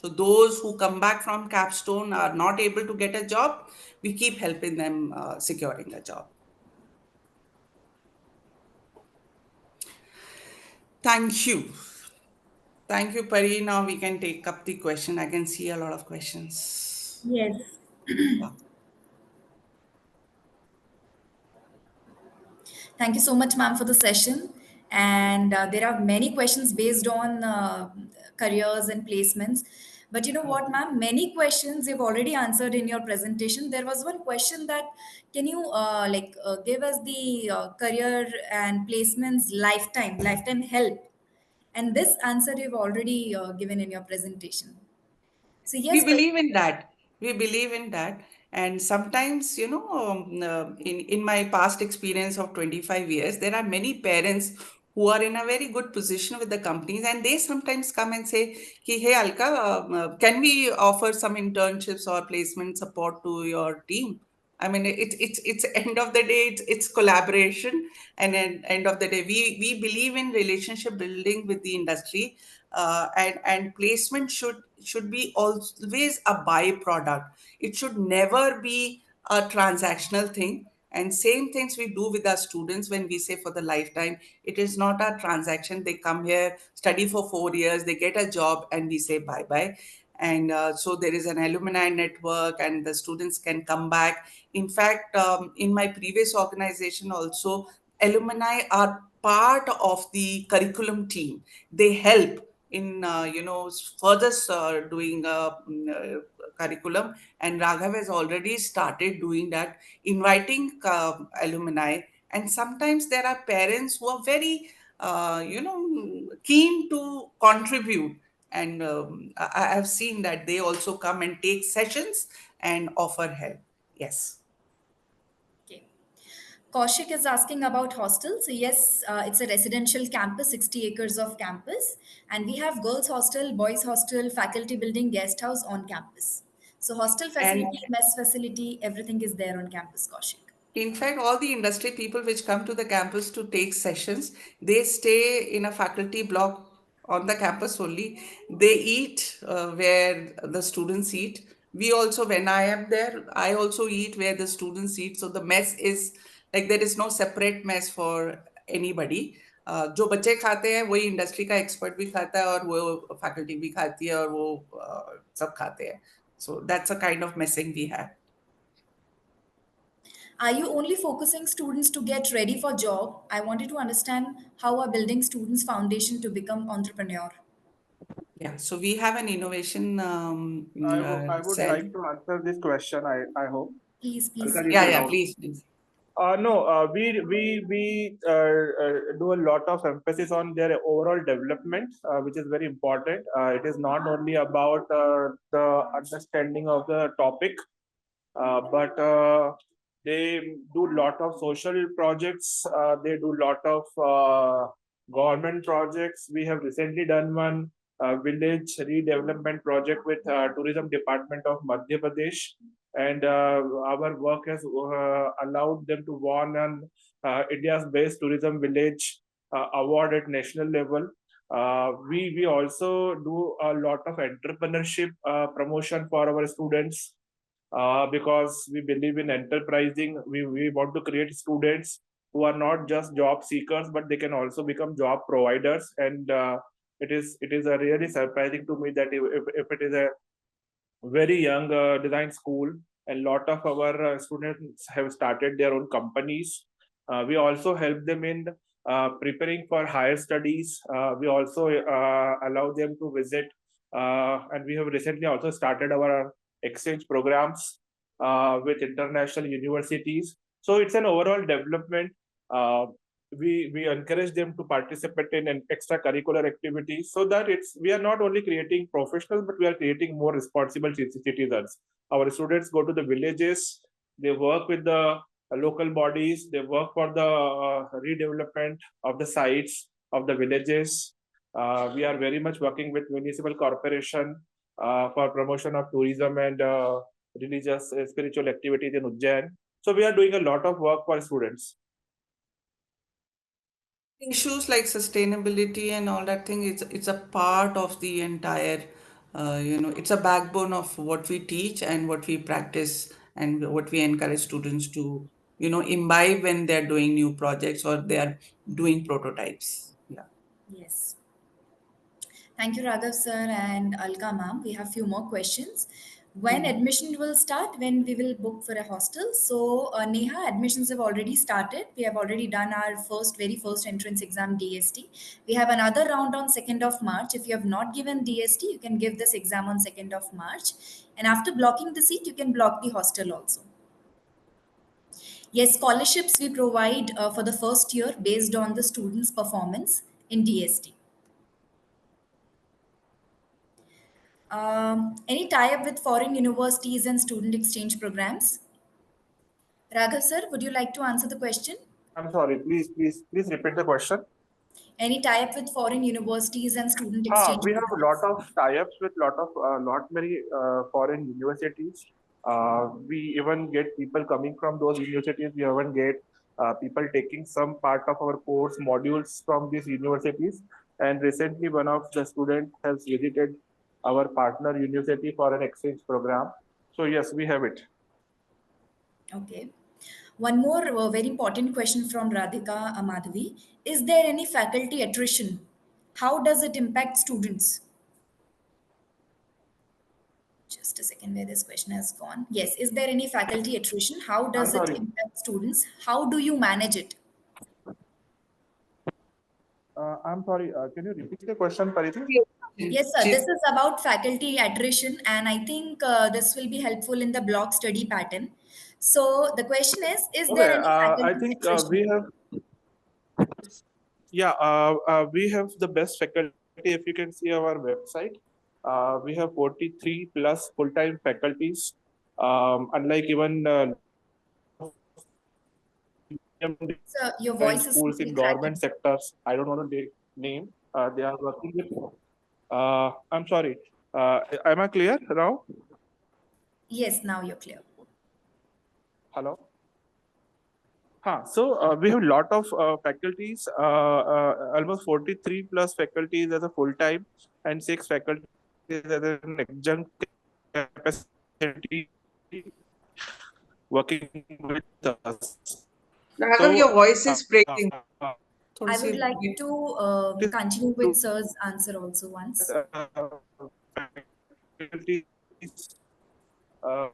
So those who come back from Capstone are not able to get a job, we keep helping them securing a job. Thank you. Thank you, Pari. Now we can take up the question. I can see a lot of questions. Yes. Thank you so much, ma'am, for the session. And there are many questions based on careers and placements. But you know what, ma'am? Many questions you've already answered in your presentation. There was one question that can you give us the career and placements lifetime help? And this answer you've already given in your presentation. So We yes, but believe in that. We believe in that. And sometimes, in my past experience of 25 years, there are many parents who are in a very good position with the companies, and they sometimes come and say, hey, Alka, can we offer some internships or placement support to your team? I mean, it's end of the day, it's collaboration, and then end of the day, we believe in relationship building with the industry, and placement should be always a byproduct. It should never be a transactional thing. And same things we do with our students when we say for the lifetime. It is not a transaction. They come here, study for 4 years, they get a job, and we say bye bye. And so there is an alumni network, and the students can come back. In fact, in my previous organization also, alumni are part of the curriculum team. They help in further doing curriculum, and Raghav has already started doing that, inviting alumni. And sometimes there are parents who are very keen to contribute, and I have seen that they also come and take sessions and offer help. Yes. okay. Kaushik is asking about hostels. So yes, it's a residential campus, 60 acres of campus. And we have girls' hostel, boys' hostel, faculty building, guest house on campus. So hostel And facility, mess facility, everything is there on campus, Kaushik. in fact, all the industry people which come to the campus to take sessions, they stay in a faculty block on the campus only. They eat where the students eat. We also, when I am there, I also eat where the students eat. So the mess is like there is no separate mess for anybody. जो बच्चे खाते हैं वही industry का expert भी खाता है और वो फैकल्टी भी खाती है और वो सब खाते हैं. So that's a kind of messing we have. Are you only focusing students to get ready for job? I wanted to understand how are building students foundation to become entrepreneur. Yeah, so we have an innovation I would cell. like to answer this question. I hope. Please, please. Alka, you Yeah, can yeah, now. please. No, we do a lot of emphasis on their overall development, which is very important. It is not only about the understanding of the topic, but they do lot of social projects. They do lot of government projects. We have recently done one village redevelopment project with tourism department of Madhya Pradesh, and our work has allowed them to won an India's best tourism village award at national level. We also do a lot of entrepreneurship promotion for our students, because we believe in enterprising. We want to create students who are not just job seekers, but they can also become job providers. And it is a really surprising to me that if it is a very young design school, and lot of our students have started their own companies. We also help them in preparing for higher studies. We also allow them to visit, and we have recently also started our exchange programs with international universities. So it's an overall development. Uh, we encourage them to participate in an extracurricular activities, so that we are not only creating professionals, but we are creating more responsible citizens. Our students go to the villages, they work with the local bodies, they work for the redevelopment of the sites of the villages. We are very much working with municipal corporation for promotion of tourism and religious spiritual activities in Ujjain. So we are doing a lot of work for students. Issues like sustainability and all that thing, it's a part of the entire, it's a backbone of what we teach and what we practice and what we encourage students to, imbibe when they're doing new projects or they are doing prototypes. Yeah. Yes. Thank you, Raghav sir and Alka ma'am. We have few more questions. When admission will start? When we will book for a hostel? So Neha, admissions have already started. We have already done our very first entrance exam DST. We have another round on 2nd of March. If you have not given DST, you can give this exam on 2nd of March. And after blocking the seat, you can block the hostel also. Yes, scholarships we provide for the first year based on the student's performance in DST. Any tie-up with foreign universities and student exchange programs? Raghav sir, would you like to answer the question? I'm sorry, please repeat the question. Any tie-up with foreign universities and student exchange We have a lot programs? of tie-ups with lot many foreign universities. We even get people coming from those universities. We even get people taking some part of our course modules from these universities. And recently, one of the students has visited our partner university for an exchange program. So yes, we have it. Okay. One more very important question from Radhika Madhavi. Is there any faculty attrition? How does it impact students? Just a second, where this question has gone. Yes, is there any faculty attrition? How I'm does it sorry. impact students? How do you manage it? I'm sorry. Can you repeat the question, Pariti? Yes, sir. This is about faculty attrition, and I think this will be helpful in the block study pattern. So the question is there Okay. any I faculty think attrition? we have the best faculty. If you can see our website, we have 43 plus full-time faculties. Unlike even So your and voice is schools totally in government cracking. sectors. I don't know the name. They are working with. I'm sorry. Am I clear now? Yes, now you're clear. Hello. So we have a lot of faculties, almost 43 plus faculties as a full time, and six faculties as an adjunct capacity working with us. Raghav, So your voice is breaking. थोड़ी I C would like repeat. to continue with sir's answer also once. faculties uh,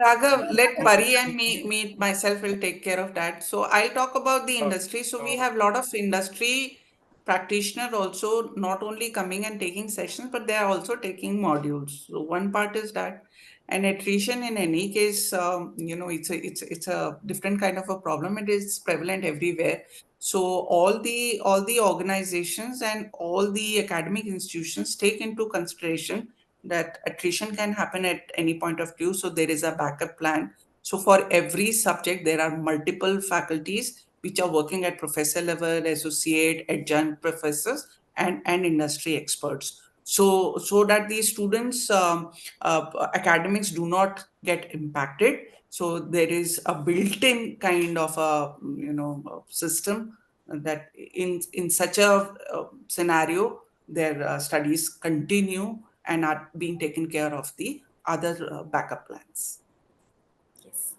Raghav, let Pari and working me myself will take care of that. So I'll talk about the industry. So we have a lot of industry practitioner also not only coming and taking sessions, but they are also taking modules. So one part is that, and attrition in any case, it's a different kind of a problem. It is prevalent everywhere. So all the organizations and all the academic institutions take into consideration that attrition can happen at any point of view. So there is a backup plan. So for every subject, there are multiple faculties which are working at professor level, associate, adjunct professors, and industry experts. So that these students, academics do not get impacted. So there is a built-in kind of a system that in such a scenario, their studies continue and are being taken care of the other backup plans. Yes.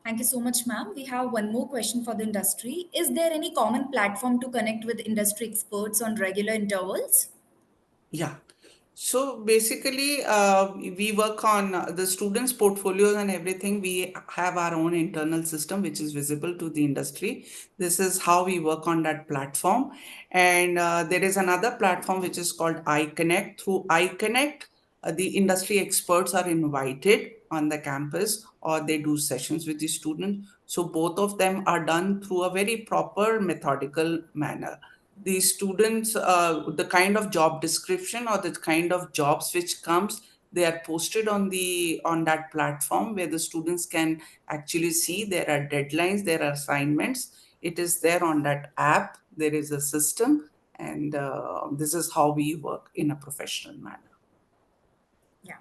Thank you so much, ma'am. We have one more question for the industry. Is there any common platform to connect with industry experts on regular intervals? Yeah. So basically, we work on the students' portfolios and everything. We have our own internal system which is visible to the industry. This is how we work on that platform. And there is another platform which is called iConnect. Through iConnect, the industry experts are invited on the campus or they do sessions with the students. So both of them are done through a very proper methodical manner. The students, the kind of job description or the kind of jobs which comes, they are posted on that platform where the students can actually see there are deadlines, there are assignments. It is there on that app. There is a system, and this is how we work in a professional manner. Yeah.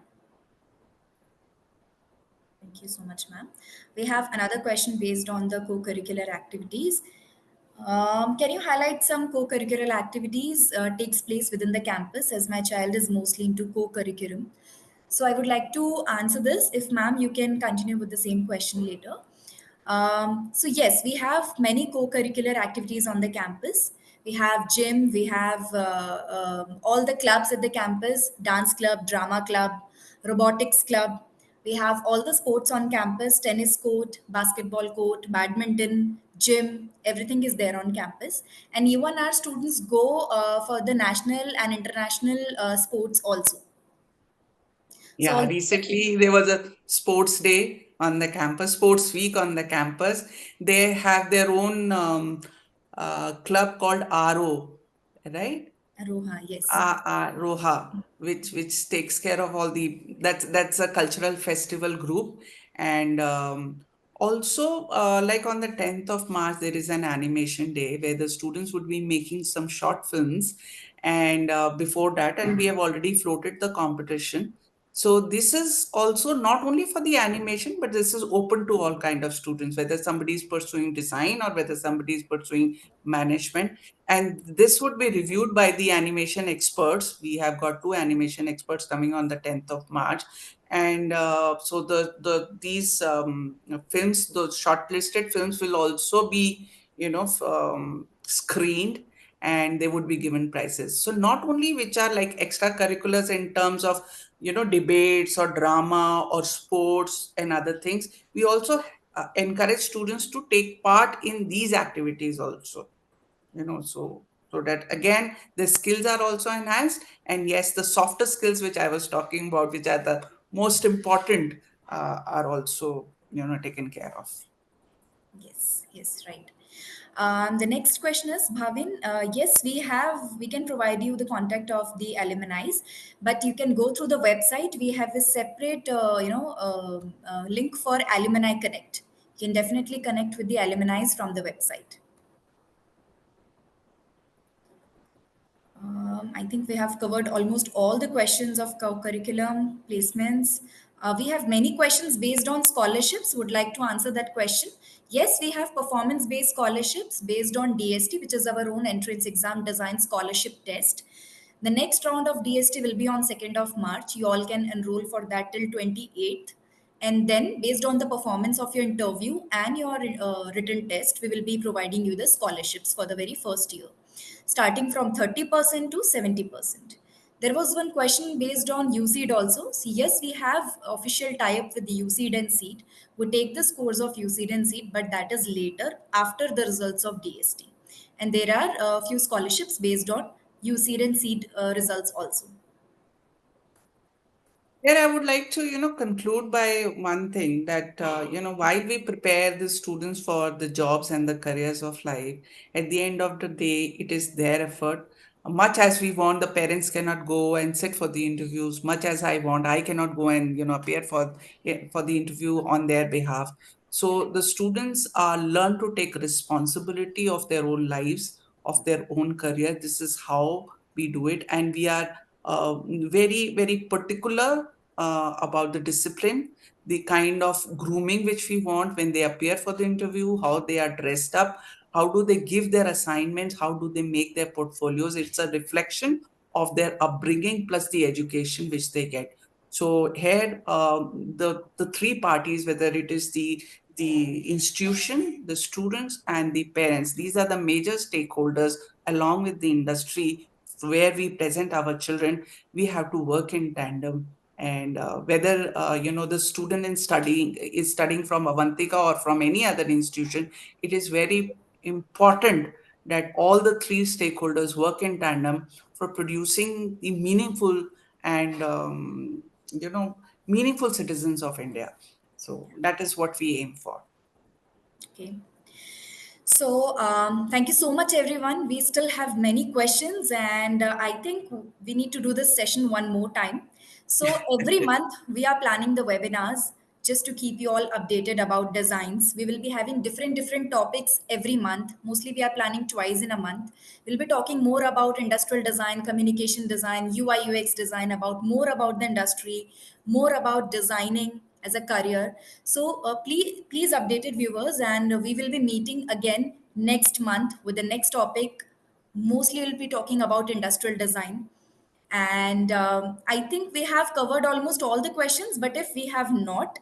Thank you so much, ma'am. We have another question based on the co-curricular activities. Can you highlight some co-curricular activities takes place within the campus as my child is mostly into co-curriculum? So I would like to answer this. If ma'am, you can continue with the same question later. So yes, we have many co-curricular activities on the campus. We have gym, we have all the clubs at the campus, dance club, drama club, robotics club. We have all the sports on campus, tennis court, basketball court, badminton, gym, everything is there on campus. And even our students go for the national and international sports also. So Yeah, all recently there was a sports day on the campus, sports week on the campus. They have their own club called RO, right? Roha, yes. Roha, which takes care of all the that's a cultural festival group, and also like on the 10th of March there is an animation day where the students would be making some short films, and before that, and we have already floated the competition. So this is also not only for the animation, but this is open to all kind of students, whether somebody is pursuing design or whether somebody is pursuing management, and this would be reviewed by the animation experts. We have got two animation experts coming on the 10th of March, and so these films, those shortlisted films, will also be screened, and they would be given prizes. So not only which are like extracurriculars in terms of debates or drama or sports and other things, we also encourage students to take part in these activities also, so that again the skills are also enhanced, and yes, the softer skills which I was talking about, which are the most important, are also taken care of. Yes, yes, right. The next question is Bhavin. Yes, we can provide you the contact of the alumni, but you can go through the website. We have a separate, link for Alumni Connect. You can definitely connect with the alumni from the website. I think we have covered almost all the questions of curriculum placements. We have many questions based on scholarships. Would like to answer that question. Yes, we have performance-based scholarships based on DST, which is our own entrance exam design scholarship test. The next round of DST will be on 2nd of March. You all can enroll for that till 28th. And then, based on the performance of your interview and your written test, we will be providing you the scholarships for the very first year, starting from 30% to 70%. There was one question based on UCED also. So yes, we have official tie-up with the UCED and SEED. We take the scores of UCED and SEED, but that is later after the results of DST. And there are a few scholarships based on UCED and SEED results also. Here, I would like to, conclude by one thing that, while we prepare the students for the jobs and the careers of life, at the end of the day, it is their effort. Much as we want, the parents cannot go and sit for the interviews. Much as I want, I cannot go and, appear for the interview on their behalf. So the students learn to take responsibility of their own lives, of their own career. This is how we do it. And we are very, very particular about the discipline, the kind of grooming which we want when they appear for the interview, how they are dressed up, how do they give their assignments, how do they make their portfolios. It's a reflection of their upbringing plus the education which they get. So here, the three parties, whether it is the institution, the students, and the parents, these are the major stakeholders along with the industry where we present our children. We have to work in tandem, and whether the student is studying from Avantika or from any other institution, it is very important that all the three stakeholders work in tandem for producing the meaningful and meaningful citizens of India. So that is what we aim for. Okay. So, thank you so much, everyone. We still have many questions, and I think we need to do this session one more time. So, every month we are planning the webinars just to keep you all updated about designs. We will be having different topics every month. Mostly, we are planning twice in a month. We'll be talking more about industrial design, communication design, UI UX design, about more about the industry, more about designing as a career. So please updated viewers, and we will be meeting again next month with the next topic. Mostly we'll be talking about industrial design. And I think we have covered almost all the questions, but if we have not,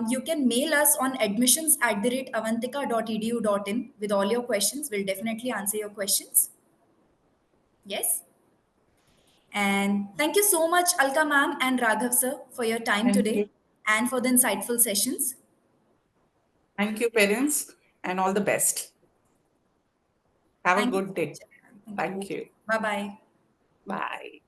you can mail us on admissions@avantika.edu.in with all your questions. We'll definitely answer your questions. Yes. And thank you so much, Alka ma'am and Raghav sir, for your time Thank you. today and for the insightful sessions. Thank you, parents, and all the best. Have a Thank you good so much, day. everyone. Thank you. Thank you. Bye bye. Bye.